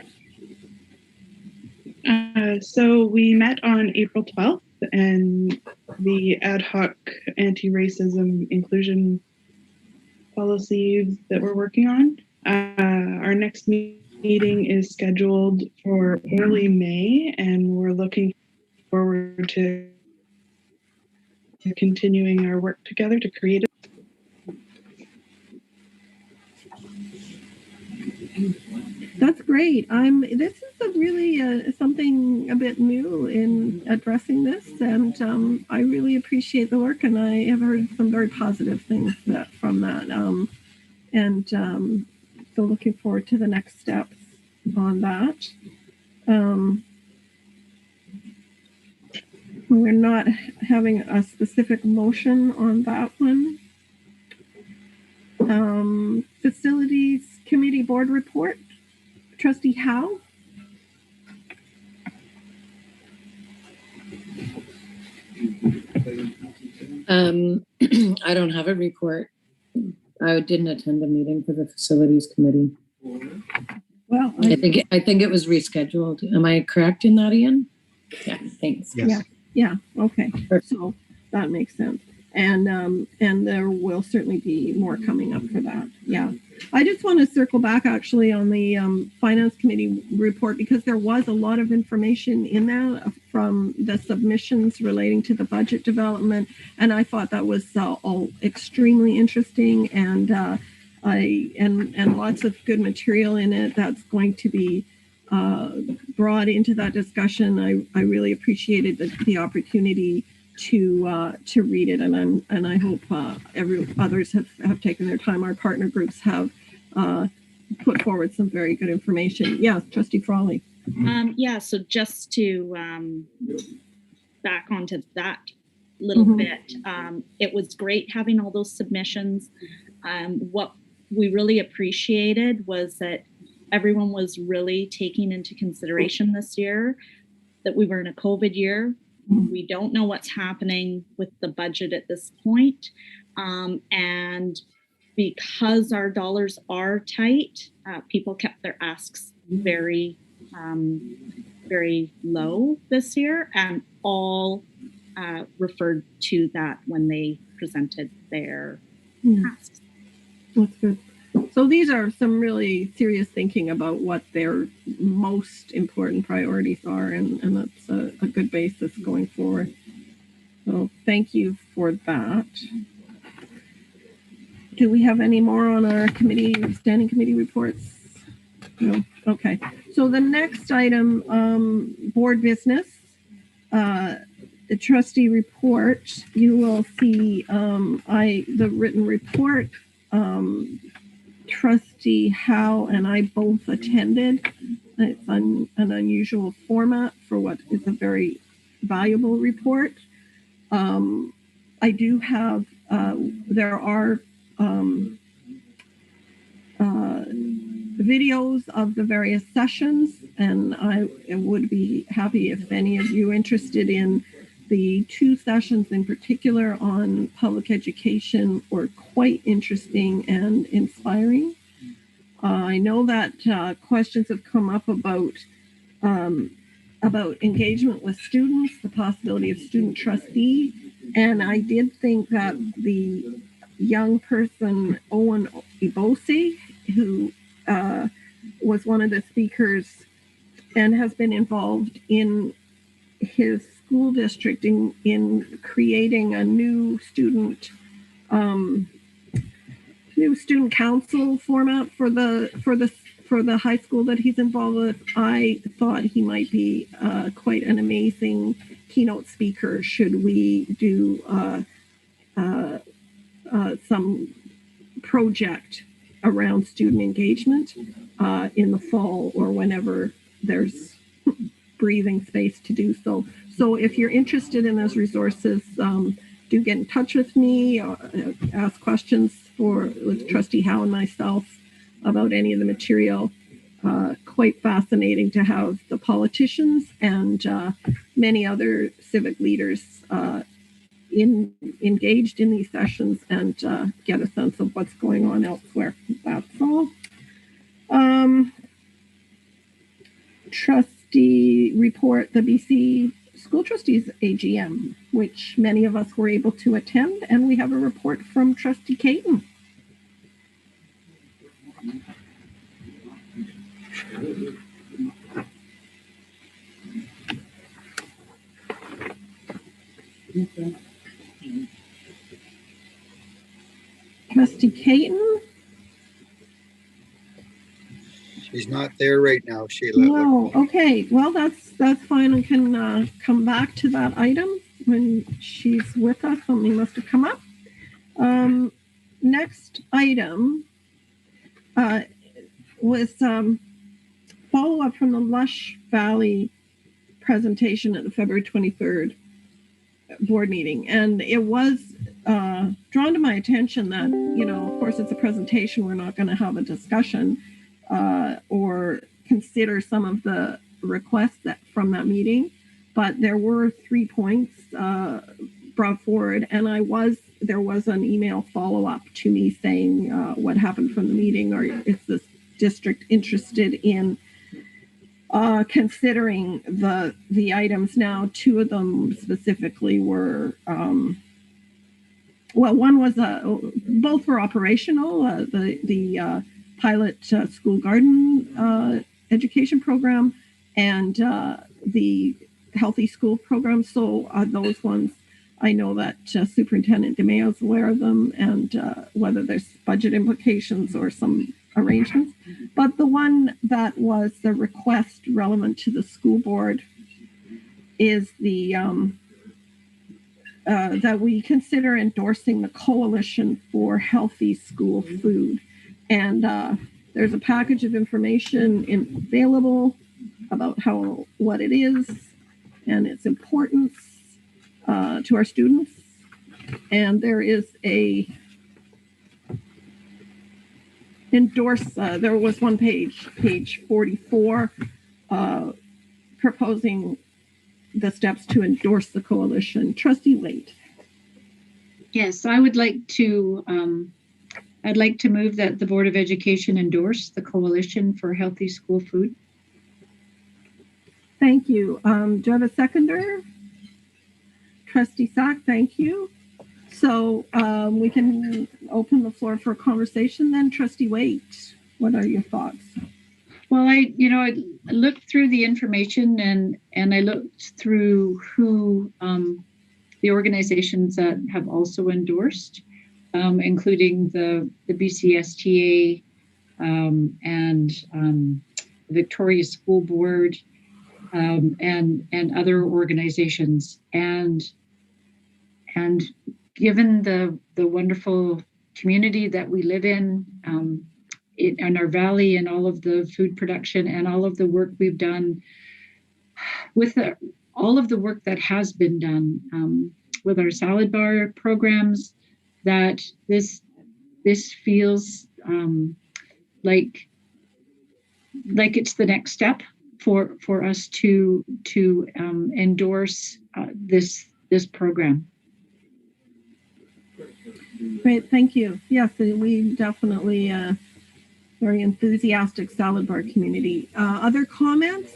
So we met on April 12th, and the ad hoc anti-racism inclusion policies that we're working on. Our next meeting is scheduled for early May, and we're looking forward to continuing our work together to create it. That's great. This is really something a bit new in addressing this, and I really appreciate the work, and I have heard some very positive things from that. So looking forward to the next steps on that. We're not having a specific motion on that one. Facilities Committee Board Report. Trustee Howe? I don't have a report. I didn't attend a meeting for the Facilities Committee. Well, I think it was rescheduled. Am I correct in that, Ian? Yeah, thanks. Yes. Yeah, okay. So that makes sense. And there will certainly be more coming up for that. Yeah. I just want to circle back actually on the Finance Committee report, because there was a lot of information in there from the submissions relating to the budget development. And I thought that was all extremely interesting, and lots of good material in it that's going to be brought into that discussion. I really appreciated the opportunity to read it, and I hope others have taken their time. Our partner groups have put forward some very good information. Yeah, Trustee Frawley. Yeah, so just to back onto that little bit, it was great having all those submissions. What we really appreciated was that everyone was really taking into consideration this year that we were in a COVID year. We don't know what's happening with the budget at this point. And because our dollars are tight, people kept their asks very, very low this year, and all referred to that when they presented their asks. That's good. So these are some really serious thinking about what their most important priorities are, and that's a good basis going forward. So thank you for that. Do we have any more on our standing committee reports? No. Okay. So the next item, board business, the trustee report. You will see the written report. Trustee Howe and I both attended. It's an unusual format for what is a very valuable report. I do have, there are videos of the various sessions, and I would be happy if any of you interested in the two sessions in particular on public education were quite interesting and inspiring. I know that questions have come up about engagement with students, the possibility of student trustee, And I did think that the young person, Owen Ibose, who was one of the speakers and has been involved in his school district in creating a new student council format for the high school that he's involved with. I thought he might be quite an amazing keynote speaker should we do some project around student engagement in the fall or whenever there's breathing space to do so. So if you're interested in those resources, do get in touch with me, ask questions with Trustee Howe and myself about any of the material. Quite fascinating to have the politicians and many other civic leaders engaged in these sessions and get a sense of what's going on elsewhere. That's all. Trustee report, the BC School Trustees AGM, which many of us were able to attend, and we have a report from Trustee Keaton. Trustee Keaton? She's not there right now, Sheila. No, okay. Well, that's fine. I can come back to that item when she's with us. Something must have come up. Next item was follow-up from the Lush Valley presentation at the February 23rd board meeting. And it was drawn to my attention that, of course, it's a presentation. We're not going to have a discussion or consider some of the requests from that meeting. But there were 3 points brought forward, and there was an email follow-up to me saying what happened from the meeting, or is this district interested in considering the items. Now, 2 of them specifically were, one was, both were operational, the pilot school garden education program and the healthy school program. So those ones, I know that Superintendent DeMeo is aware of them and whether there's budget implications or some arrangements. But the one that was the request relevant to the school board is the that we consider endorsing the Coalition for Healthy School Food. And there's a package of information available about what it is and its importance to our students. And there is a there was one page 44, proposing the steps to endorse the coalition. Trustee Wade. Yes, I would like to I'd like to move that the Board of Education endorse the Coalition for Healthy School Food. Thank you. Do you have a seconder? Trustee Sack, thank you. So we can open the floor for a conversation then. Trustee Waite, what are your thoughts? Well, I looked through the information and I looked through who the organizations that have also endorsed, including the BCSTA and Victoria School Board and other organizations. And given the wonderful community that we live in our valley and all of the food production and all of the work we've done with all of the work that has been done with our salad bar programs, that this feels like it's the next step for us to endorse this program. Great, thank you. Yes, we definitely very enthusiastic salad bar community. Other comments?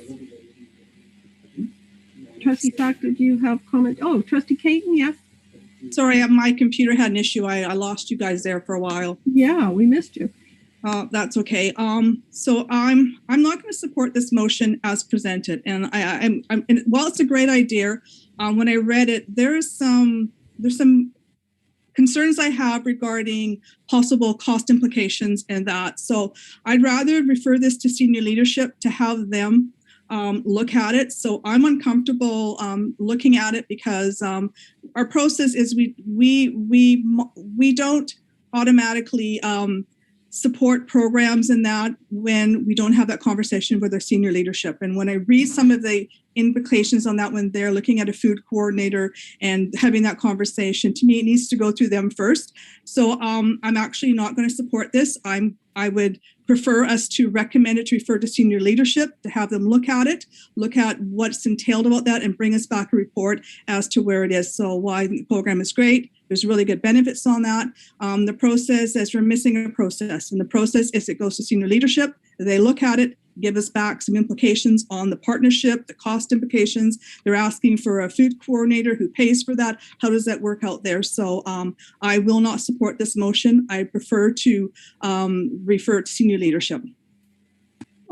Trustee Sack, did you have comments? Oh, Trustee Keaton, yes. Sorry, my computer had an issue. I lost you guys there for a while. Yeah, we missed you. That's okay. So I'm not going to support this motion as presented. And and while it's a great idea, when I read it, there's some concerns I have regarding possible cost implications and that. So I'd rather refer this to senior leadership to have them look at it. So I'm uncomfortable looking at it because our process is we don't automatically support programs and that when we don't have that conversation with our senior leadership. And when I read some of the implications on that when they're looking at a food coordinator and having that conversation, to me, it needs to go through them first. So I'm actually not going to support this. I would prefer us to recommend it to refer to senior leadership, to have them look at it, look at what's entailed about that, and bring us back a report as to where it is. So why the program is great. There's really good benefits on that. The process is we're missing a process. And the process is it goes to senior leadership. They look at it, give us back some implications on the partnership, the cost implications. They're asking for a food coordinator who pays for that. How does that work out there? So I will not support this motion. I prefer to refer to senior leadership.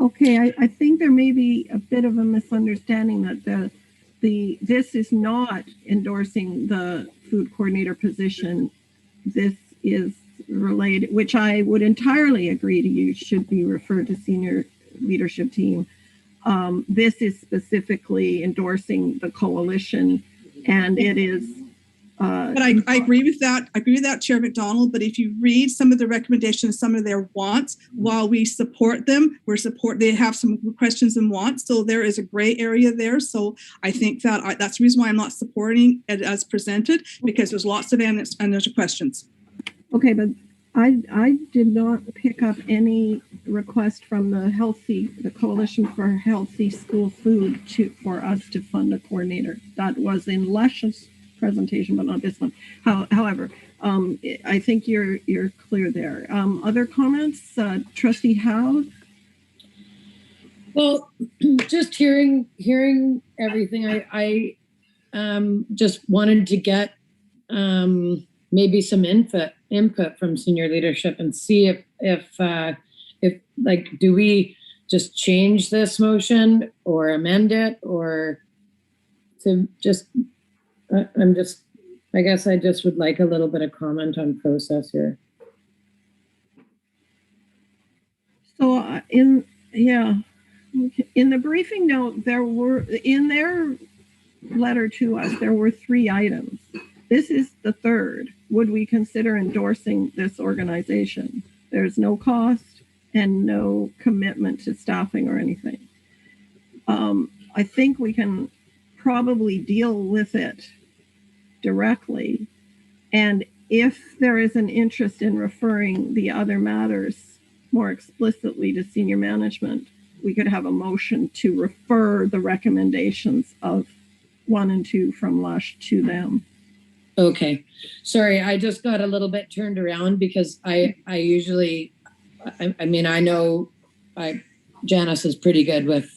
Okay, I think there may be a bit of a misunderstanding that this is not endorsing the food coordinator position. This is related, which I would entirely agree to you should be referred to senior leadership team. This is specifically endorsing the coalition, and it is. But I agree with that. I agree with that, Chair McDonald. But if you read some of the recommendations, some of their wants, while we support them, they have some questions and wants. So there is a gray area there. So I think that that's the reason why I'm not supporting it as presented, because there's lots of unanswered questions. Okay, but I did not pick up any request from the Coalition for Healthy School Food for us to fund a coordinator. That was in Lush's presentation, but not this one. However, I think you're clear there. Other comments, Trustee Howe? Well, just hearing everything, I just wanted to get maybe some input from senior leadership and see if like, do we just change this motion or amend it, or to just I guess I just would like a little bit of comment on process here. So in the briefing note, there were, in their letter to us, there were 3 items. This is the third. Would we consider endorsing this organization? There's no cost and no commitment to staffing or anything. I think we can probably deal with it directly. And if there is an interest in referring the other matters more explicitly to senior management, we could have a motion to refer the recommendations of 1 and 2 from Lush to them. Okay. Sorry, I just got a little bit turned around because I usually, I mean, I know Janice is pretty good with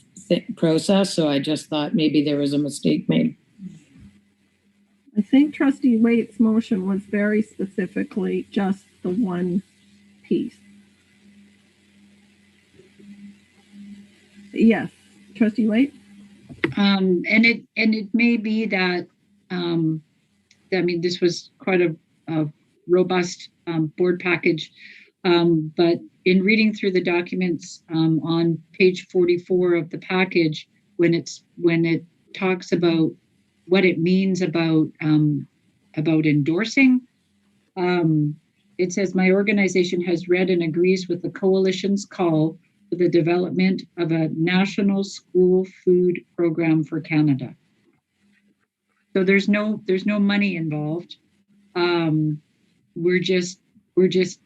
process, so I just thought maybe there was a mistake made. I think Trustee Waite's motion was very specifically just the one piece. Yes, Trustee Waite? And it may be that, I mean, this was quite a robust board package, but in reading through the documents on page 44 of the package, when it talks about what it means about endorsing, it says, my organization has read and agrees with the coalition's call for the development of a national school food program for Canada. So there's no money involved. We're just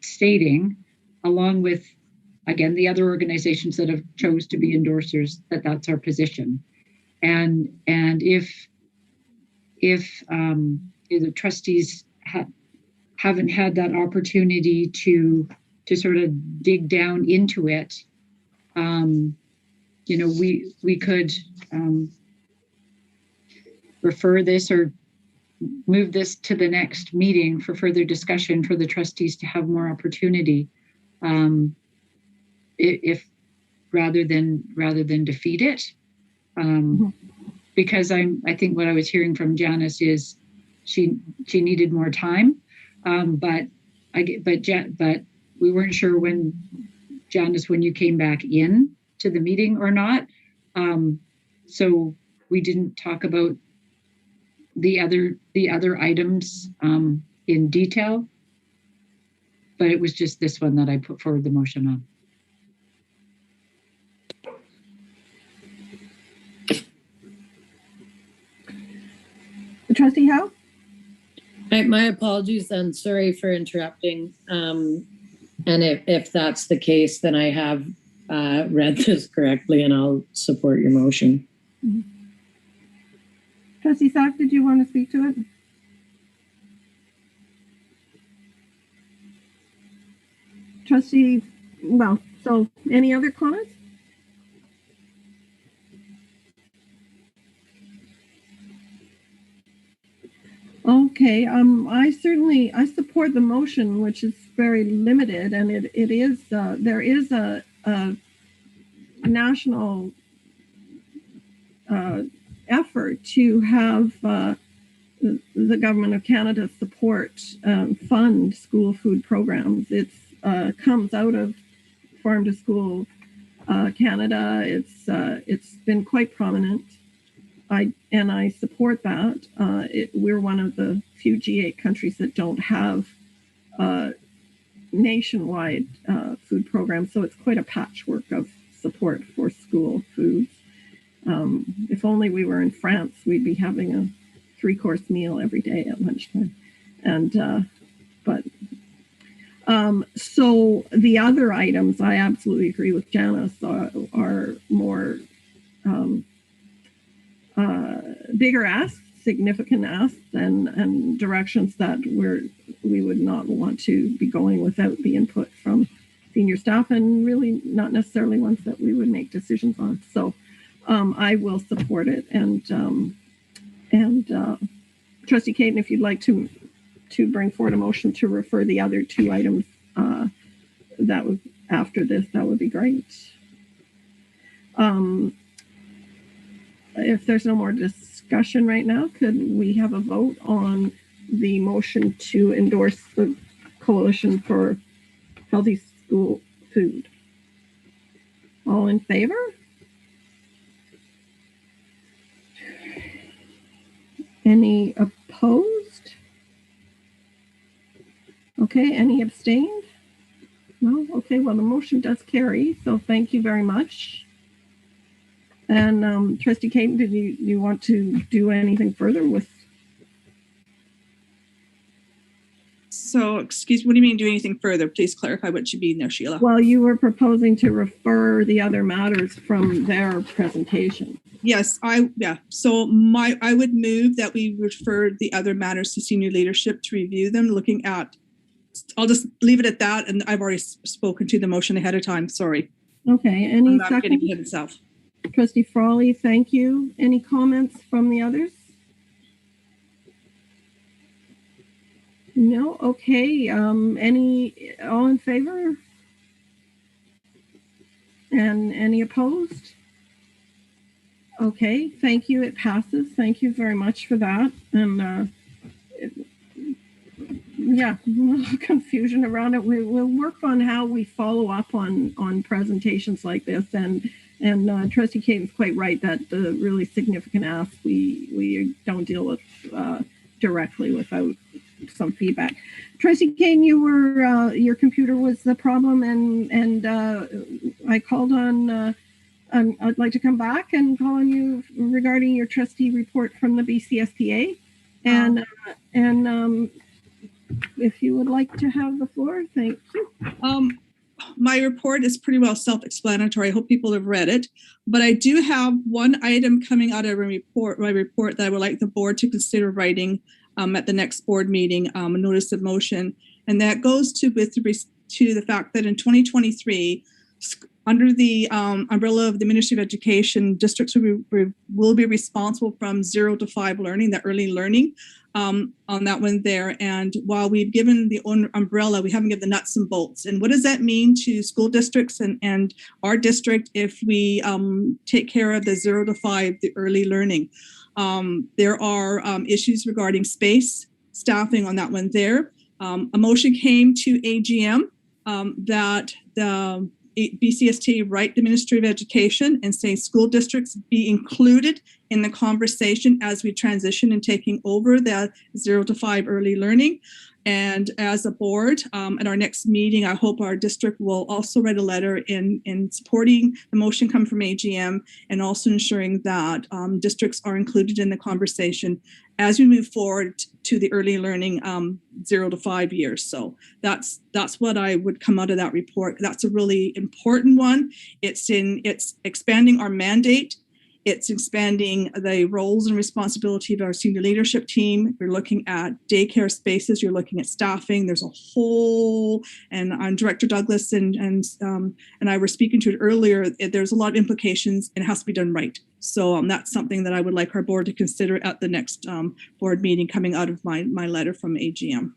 stating, along with, again, the other organizations that have chose to be endorsers, that's our position. And if the trustees haven't had that opportunity to sort of dig down into it, we could refer this or move this to the next meeting for further discussion for the trustees to have more opportunity, if rather than defeat it. Because I think what I was hearing from Janice is she needed more time, but we weren't sure when you came back in to the meeting or not. So we didn't talk about the other items in detail, but it was just this one that I put forward the motion on. Trustee Howe? My apologies and sorry for interrupting. And if that's the case, then I have read this correctly and I'll support your motion. Mm-hmm. Trustee Sack, did you want to speak to it? Trustee, well, so any other comments? Okay, I support the motion, which is very limited, and there is a national effort to have the government of Canada support fund school food programs. It comes out of Farm to School Canada. It's been quite prominent. I support that. We're one of the few G8 countries that don't have nationwide food programs, so it's quite a patchwork of support for school foods. If only we were in France, we'd be having a 3-course meal every day at lunchtime. So the other items, I absolutely agree with Janice, are more bigger asks, significant asks, and directions that we would not want to be going without the input from senior staff, and really not necessarily ones that we would make decisions on. So I will support it, and Trustee Keaton, if you'd like to bring forward a motion to refer the other 2 items that would after this, that would be great. If there's no more discussion right now, could we have a vote on the motion to endorse the Coalition for Healthy School Food? All in favor? Any opposed? Okay, any abstained? No? Okay, well, the motion does carry, so thank you very much. And Trustee Keaton, did you want to do anything further with? So, excuse me, what do you mean do anything further? Please clarify what you mean there, Sheila. Well, you were proposing to refer the other matters from their presentation. Yes, So I would move that we refer the other matters to senior leadership to review them, looking at, I'll just leave it at that. And I've already spoken to the motion ahead of time. Sorry. Okay, any I'm not second? getting ahead of itself. Trustee Frawley, thank you. Any comments from the others? No? Okay. All in favor? And any opposed? Okay, thank you. It passes. Thank you very much for that. And yeah, a little confusion around it. We'll work on how we follow up on presentations like this. And Trustee Keaton's quite right that the really significant asks we don't deal with directly without some feedback. Trustee Keaton, your computer was the problem, and I called on. I'd like to come back and call on you regarding your trustee report from the BCSPA, and if you would like to have the floor, thank you. My report is pretty well self-explanatory. I hope people have read it, but I do have one item coming out of my report that I would like the board to consider writing at the next board meeting, a notice of motion, and that goes to the fact that in 2023, under the umbrella of the Ministry of Education, districts will be responsible from 0 to 5 learning, the early learning on that one there. And while we've given the umbrella, we haven't given the nuts and bolts. And what does that mean to school districts and our district if we take care of the 0 to 5, the early learning? There are issues regarding space, staffing on that one there. A motion came to AGM that the BCST write the Ministry of Education and say school districts be included in the conversation as we transition and taking over the 0 to 5 early learning. And as a board, at our next meeting, I hope our district will also write a letter in supporting the motion coming from AGM and also ensuring that districts are included in the conversation as we move forward to the early learning 0 to 5 years. So that's what I would come out of that report. That's a really important one. It's expanding our mandate. It's expanding the roles and responsibility of our senior leadership team. You're looking at daycare spaces. You're looking at staffing. There's a whole, and Director Douglas and I were speaking to it earlier. There's a lot of implications, and it has to be done right. So that's something that I would like our board to consider at the next board meeting coming out of my letter from AGM.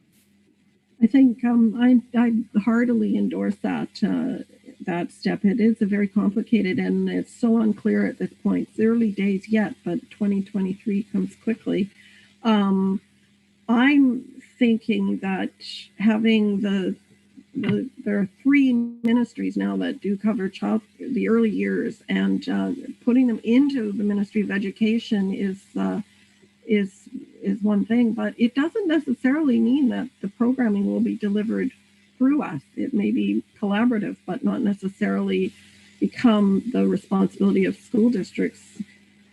I think I heartily endorse that step. It is a very complicated, and it's so unclear at this point. It's early days yet, but 2023 comes quickly. I'm thinking that having there are 3 ministries now that do cover the early years, and putting them into the Ministry of Education is one thing, but it doesn't necessarily mean that the programming will be delivered through us. It may be collaborative, but not necessarily become the responsibility of school districts.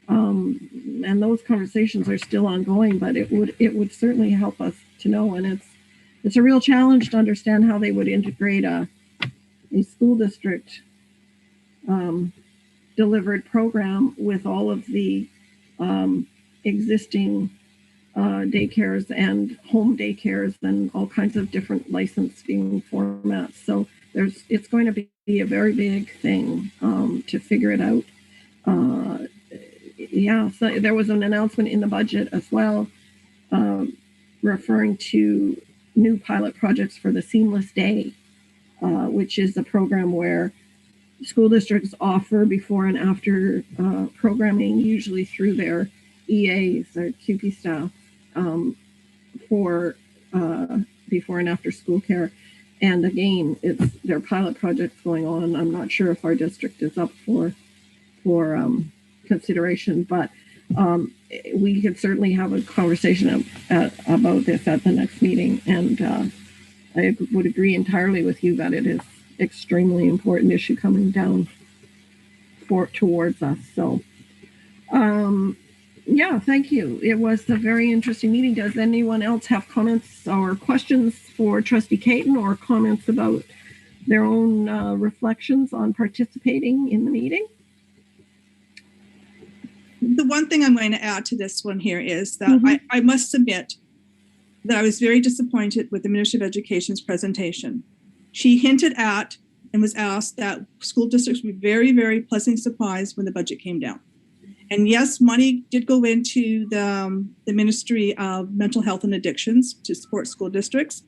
And those conversations are still ongoing, but it would certainly help us to know. And it's a real challenge to understand how they would integrate a school district delivered program with all of the existing daycares and home daycares and all kinds of different licensing formats. So it's going to be a very big thing to figure it out. So there was an announcement in the budget as well referring to new pilot projects for the Seamless Day, which is a program where school districts offer before and after programming, usually through their EAs or QP staff, for before and after school care. And again, it's their pilot projects going on. I'm not sure if our district is up for consideration, but we could certainly have a conversation about this at the next meeting. And I would agree entirely with you that it is extremely important issue coming down towards us. So yeah, thank you. It was a very interesting meeting. Does anyone else have comments or questions for Trustee Keaton, or comments about their own reflections on participating in the meeting? The one thing I'm going to add to this one here is that I must submit that I was very disappointed with the Ministry of Education's presentation. She hinted at and was asked that school districts would be very, very pleasantly surprised when the budget came down. And yes, money did go into the Ministry of Mental Health and Addictions to support school districts,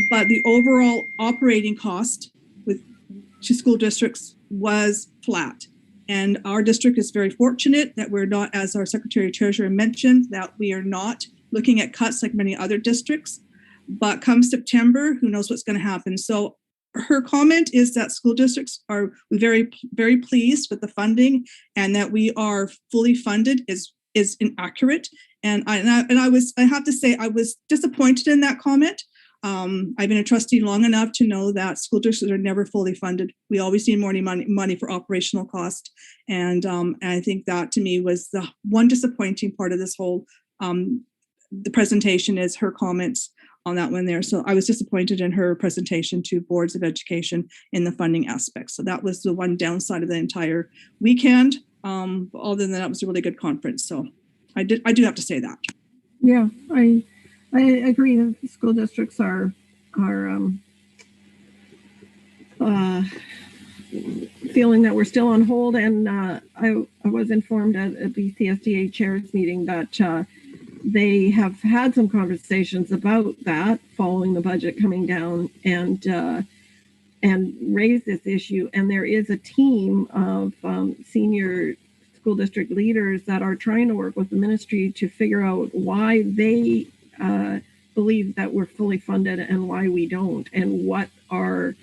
but the overall operating cost to school districts was flat. And our district is very fortunate that we're not, as our Secretary Treasurer mentioned, that we are not looking at cuts like many other districts. But come September, who knows what's going to happen. So her comment is that school districts are very, very pleased with the funding, and that we are fully funded is inaccurate. And I have to say, I was disappointed in that comment. I've been a trustee long enough to know that school districts are never fully funded. We always need more money for operational cost. And I think that to me was the one disappointing part of this whole the presentation, is her comments on that one there. So I was disappointed in her presentation to boards of education in the funding aspect. So that was the one downside of the entire weekend. Other than that, it was a really good conference. So I do have to say that. Yeah, I agree that the school districts are feeling that we're still on hold, and I was informed at the CSDA chairs meeting that they have had some conversations about that following the budget coming down, and raised this issue. And there is a team of senior school district leaders that are trying to work with the ministry to figure out why they believe that we're fully funded and why we don't, and what are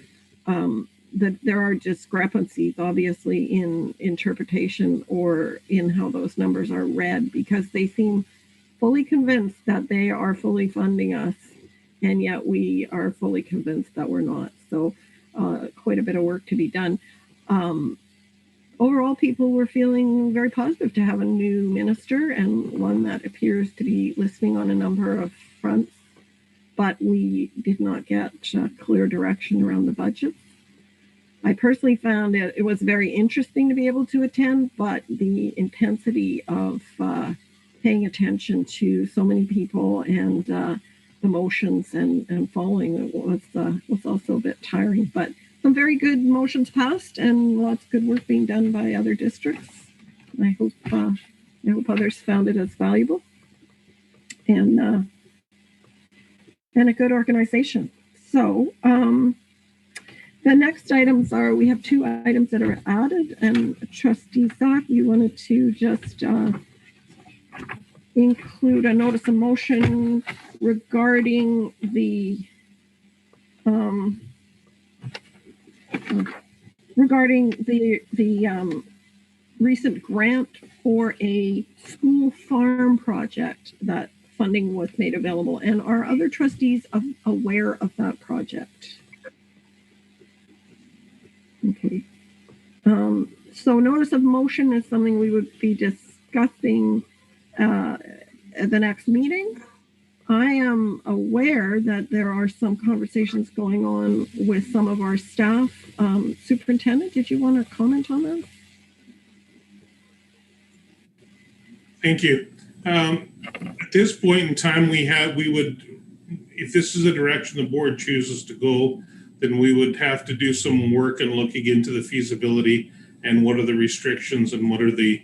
that there are discrepancies, obviously, in interpretation or in how those numbers are read, because they seem fully convinced that they are fully funding us, and yet we are fully convinced that we're not. So quite a bit of work to be done. Overall, people were feeling very positive to have a new minister, and one that appears to be listening on a number of fronts, but we did not get clear direction around the budget. I personally found it was very interesting to be able to attend, but the intensity of paying attention to so many people and emotions and following was also a bit tiring. But some very good motions passed and lots of good work being done by other districts. I hope others found it as valuable and a good organization. So the next items are, we have 2 items that are added, and Trustee Sack, you wanted to just include a notice of motion regarding the recent grant for a school farm project that funding was made available. And are other trustees aware of that project? Okay. So notice of motion is something we would be discussing at the next meeting. I am aware that there are some conversations going on with some of our staff. Superintendent, did you want to comment on that? Thank you. At this point in time, we would, if this is a direction the board chooses to go, then we would have to do some work and looking into the feasibility and what are the restrictions and what are the,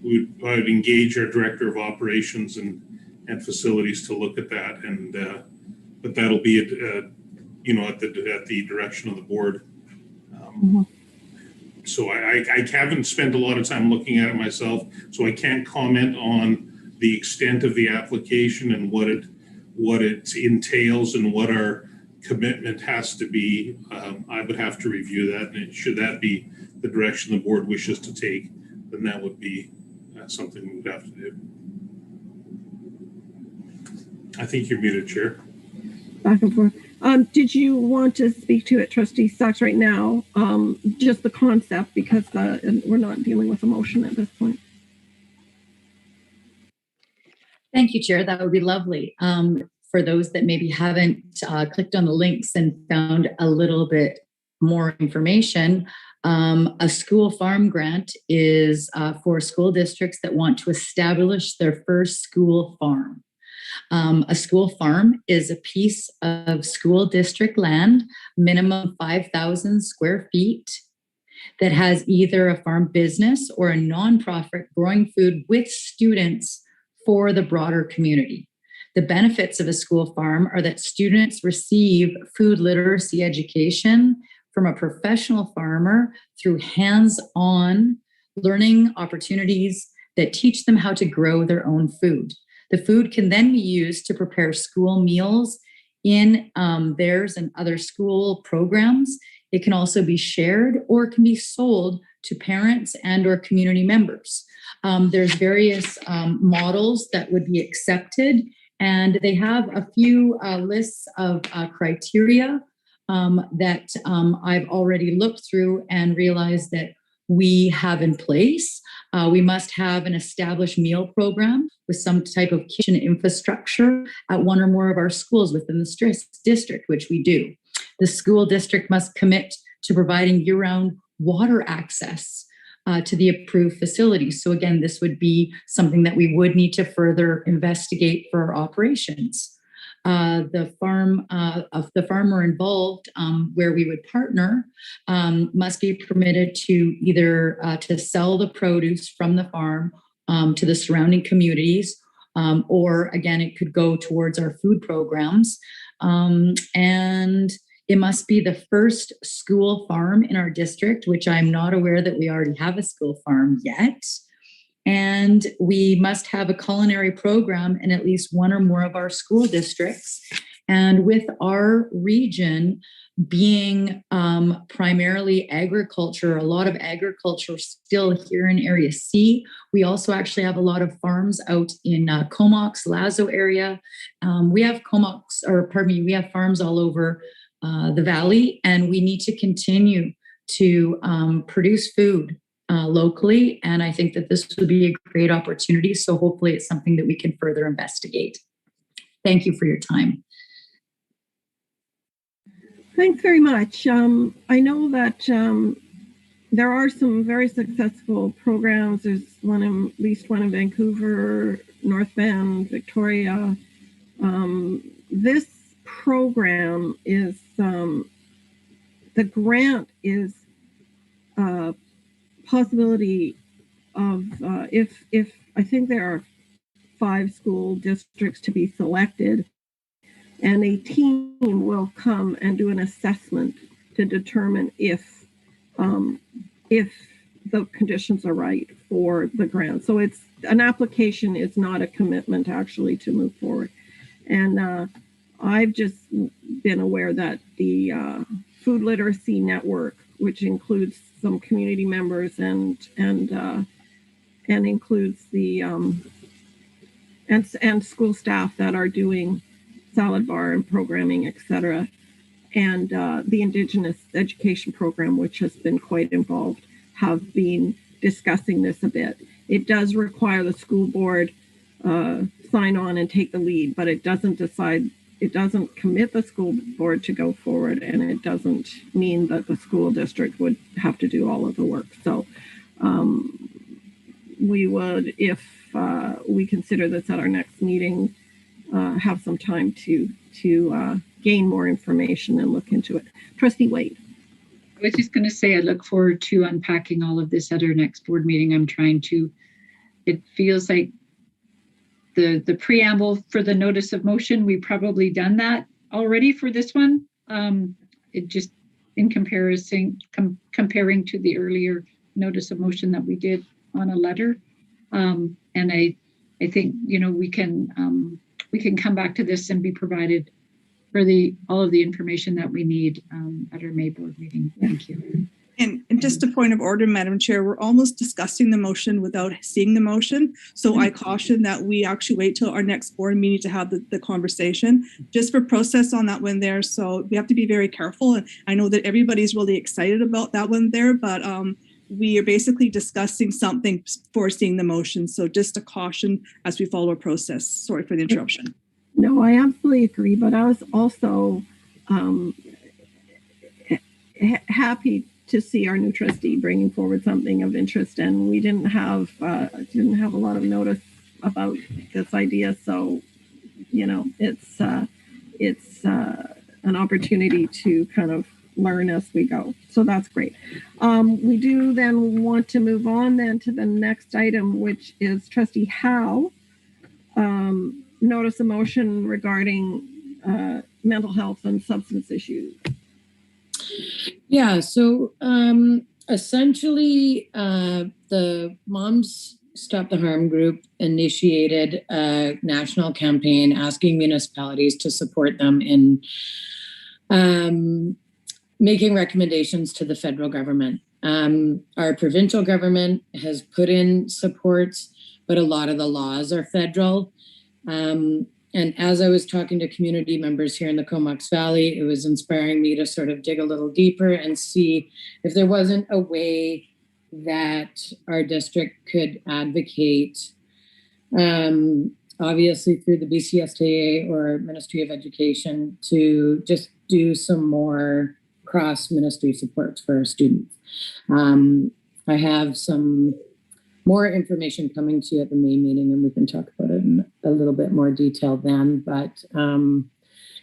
we would engage our director of operations and facilities to look at that, and but that'll be at the direction of the board. So I haven't spent a lot of time looking at it myself, so I can't comment on the extent of the application and what it entails and what our commitment has to be. I would have to review that, and should that be the direction the board wishes to take, then that would be something we would have to do. I think you're muted, Chair. Back and forth. Did you want to speak to it, Trustee Sachs, right now? Just the concept, because we're not dealing with a motion at this point. Thank you, Chair. That would be lovely. For those that maybe haven't clicked on the links and found a little bit more information, a school farm grant is for school districts that want to establish their first school farm. A school farm is a piece of school district land, minimum 5,000 square feet, that has either a farm business or a nonprofit growing food with students for the broader community. The benefits of a school farm are that students receive food literacy education from a professional farmer through hands-on learning opportunities that teach them how to grow their own food. The food can then be used to prepare school meals in theirs and other school programs. It can also be shared or it can be sold to parents and or community members. There's various models that would be accepted, and they have a few lists of criteria that I've already looked through and realized that we have in place. We must have an established meal program with some type of kitchen infrastructure at one or more of our schools within the district, which we do. The school district must commit to providing year-round water access to the approved facilities. So again, this would be something that we would need to further investigate for our operations. the farmer involved, where we would partner, must be permitted to either to sell the produce from the farm to the surrounding communities, or again, it could go towards our food programs. And it must be the first school farm in our district, which I'm not aware that we already have a school farm yet. And we must have a culinary program in at least one or more of our school districts. And with our region being primarily agriculture, a lot of agriculture still here in Area C. We also actually have a lot of farms out in Comox, Lazo area. We have we have farms all over the valley, and we need to continue to produce food locally. And I think that this would be a great opportunity. So hopefully it's something that we can further investigate. Thank you for your time. Thanks very much. I know that there are some very successful programs. There's at least one in Vancouver, North Bend, Victoria. This program is, the grant is a possibility of, if I think there are 5 school districts to be selected, and a team will come and do an assessment to determine if the conditions are right for the grant. So it's an application, is not a commitment actually to move forward. And I've just been aware that the Food Literacy Network, which includes some community members and includes the and school staff that are doing salad bar and programming, etc., and the Indigenous Education Program, which has been quite involved, have been discussing this a bit. It does require the school board sign on and take the lead, but it doesn't commit the school board to go forward, and it doesn't mean that the school district would have to do all of the work. So we would, if we consider this at our next meeting, have some time to gain more information and look into it. Trustee Wade. I was just going to say, I look forward to unpacking all of this at our next board meeting. It feels like the preamble for the notice of motion, we've probably done that already for this one. It just, in comparing to the earlier notice of motion that we did on a letter. And I think, we can come back to this and be provided for all of the information that we need at our May board meeting. Thank you. And just a point of order, Madam Chair, we're almost discussing the motion without seeing the motion. So I caution that we actually wait till our next board meeting to have the conversation, just for process on that one there. So we have to be very careful. And I know that everybody's really excited about that one there, but we are basically discussing something before seeing the motion. So just a caution as we follow a process. Sorry for the interruption. No, I absolutely agree, but I was also happy to see our new trustee bringing forward something of interest, and we didn't have a lot of notice about this idea. So, it's an opportunity to kind of learn as we go. So that's great. We do then want to move on then to the next item, which is Trustee Howe. Notice of motion regarding mental health and substance issues. Yeah, so essentially the Moms Stop the Harm group initiated a national campaign asking municipalities to support them in making recommendations to the federal government. Our provincial government has put in supports, but a lot of the laws are federal. And as I was talking to community members here in the Comox Valley, it was inspiring me to sort of dig a little deeper and see if there wasn't a way that our district could advocate, obviously through the BCSTA or Ministry of Education, to just do some more cross-ministry supports for our students. I have some more information coming to you at the May meeting, and we can talk about it in a a little bit more detail then, but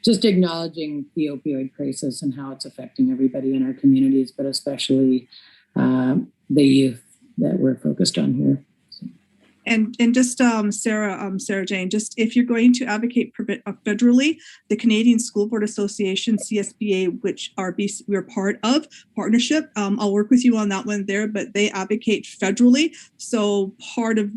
just acknowledging the opioid crisis and how it's affecting everybody in our communities, but especially the youth that we're focused on here. And just Sarah Jane, just if you're going to advocate federally, the Canadian School Board Association, CSBA, which we're part of partnership, I'll work with you on that one there, but they advocate federally. So part of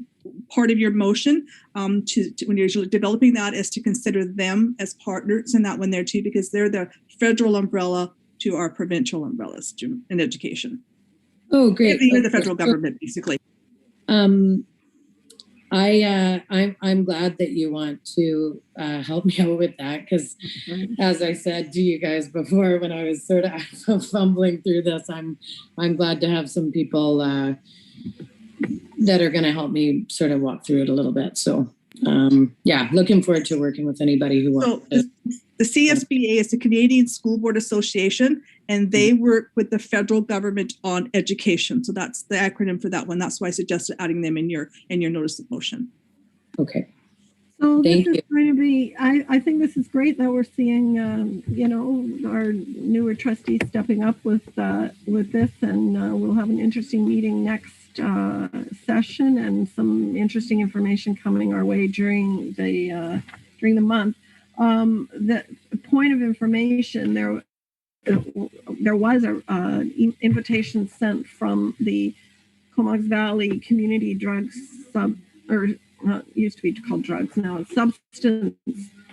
your motion to when you're developing that is to consider them as partners in that one there too, because they're the federal umbrella to our provincial umbrellas in education. Oh, great. You're the federal government, basically. I'm glad that you want to help me out with that, because as I said to you guys before, when I was sort of fumbling through this, I'm glad to have some people that are going to help me sort of walk through it a little bit. So yeah, looking forward to working with anybody who wants to. The CSBA is the Canadian School Board Association, and they work with the federal government on education. So that's the acronym for that one. That's why I suggested adding them in your notice of motion. Okay. So this is going to be, I think this is great that we're seeing, our newer trustees stepping up with this, and we'll have an interesting meeting next session and some interesting information coming our way during the month. The point of information, there was a invitation sent from the Comox Valley Community Drugs used to be called drugs, now it's substance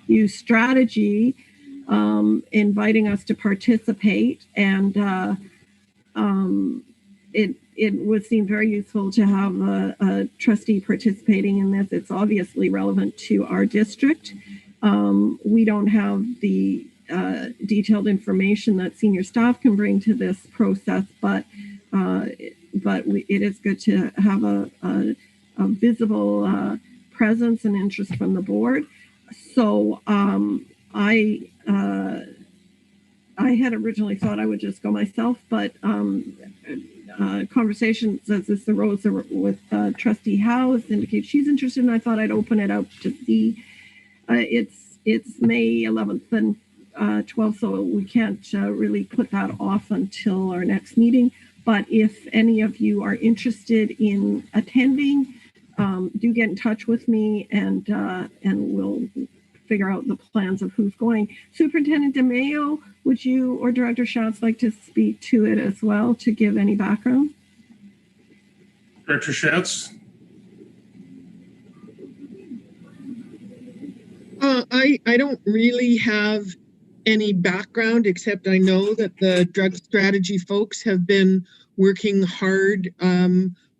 use strategy, inviting us to participate, and it would seem very useful to have a trustee participating in this. It's obviously relevant to our district. We don't have the detailed information that senior staff can bring to this process, but it is good to have a visible presence and interest from the board. So I had originally thought I would just go myself, but conversations as this arose with Trustee House indicate she's interested, and I thought I'd open it up to see. It's May 11th and 12th, so we can't really put that off until our next meeting. But if any of you are interested in attending, do get in touch with me, and we'll figure out the plans of who's going. Superintendent DeMayo, would you or Director Schatz like to speak to it as well to give any background? Director Schatz? I don't really have any background, except I know that the drug strategy folks have been working hard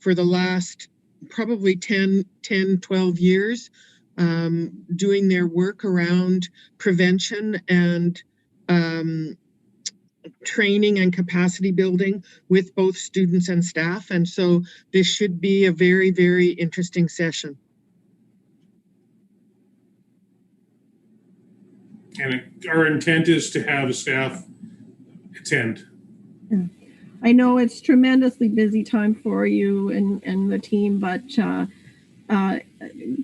for the last probably 10, 12 years, doing their work around prevention and training and capacity building with both students and staff. And so this should be a very, very interesting session. And our intent is to have staff attend. Yeah. I know it's tremendously busy time for you and the team, but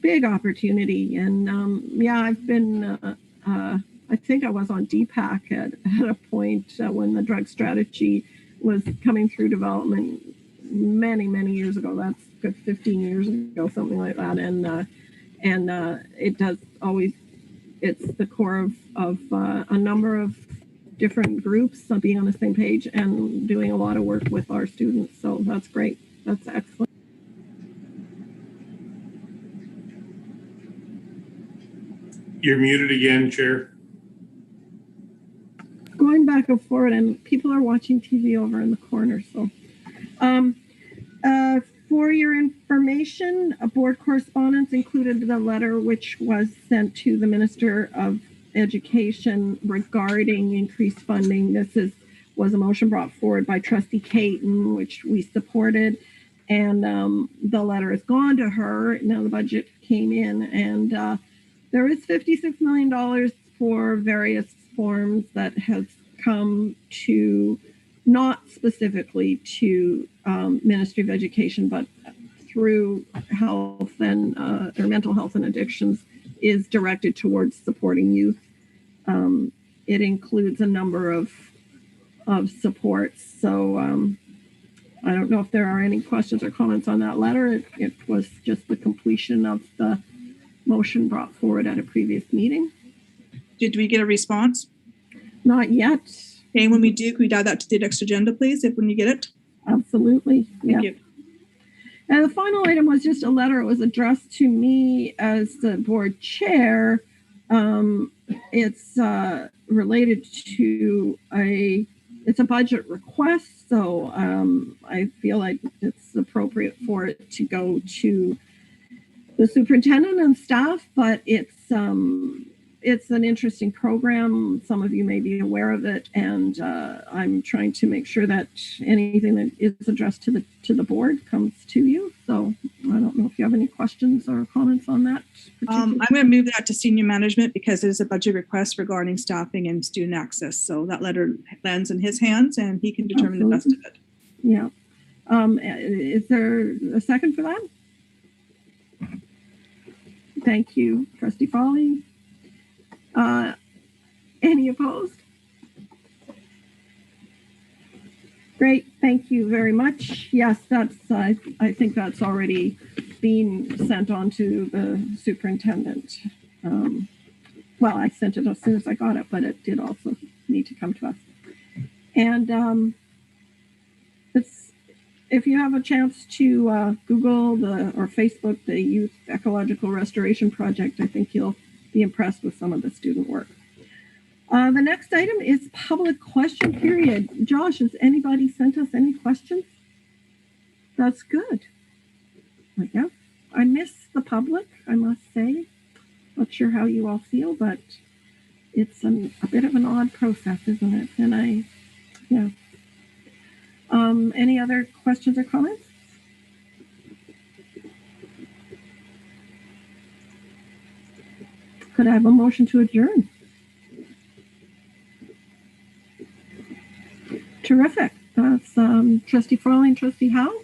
big opportunity. And yeah, I've been, I think I was on DPAC at a point when the drug strategy was coming through development many, many years ago. That's good 15 years ago, something like that. And it does always, it's the core of a number of different groups being on the same page and doing a lot of work with our students. So that's great. That's excellent. You're muted again, Chair. Going back and forward, and people are watching TV over in the corner. So for your information, a board correspondence included the letter which was sent to the Minister of Education regarding increased funding. This was a motion brought forward by Trustee Keaton, which we supported, and the letter has gone to her. Now the budget came in, and there is $56 million for various forms that has come to, not specifically to Ministry of Education, but through health and or mental health and addictions is directed towards supporting youth. It includes a number of supports. So I don't know if there are any questions or comments on that letter. It was just the completion of the motion brought forward at a previous meeting. Did we get a response? Not yet. Okay, when we do, can we add that to the next agenda, please, when you get it? Absolutely. Thank you. And the final item was just a letter. It was addressed to me as the board chair. It's related to it's a budget request. So I feel like it's appropriate for it to go to the superintendent and staff, but it's an interesting program. Some of you may be aware of it, and I'm trying to make sure that anything that is addressed to the board comes to you. So I don't know if you have any questions or comments on that. I'm going to move that to senior management because it is a budget request regarding staffing and student access. So that letter lands in his hands, and he can determine the best of it. Yeah. Is there a second for that? Thank you, Trustee Foley. Any opposed? Great, thank you very much. Yes, that's I think that's already been sent on to the superintendent. Well, I sent it as soon as I got it, but it did also need to come to us. And if you have a chance to Google or Facebook the Youth Ecological Restoration Project, I think you'll be impressed with some of the student work. The next item is public question period. Josh, has anybody sent us any questions? That's good. Yeah, I miss the public, I must say. Not sure how you all feel, but it's a bit of an odd process, isn't it? And yeah. Any other questions or comments? Could I have a motion to adjourn? Terrific. That's Trustee Farley and Trustee Howe.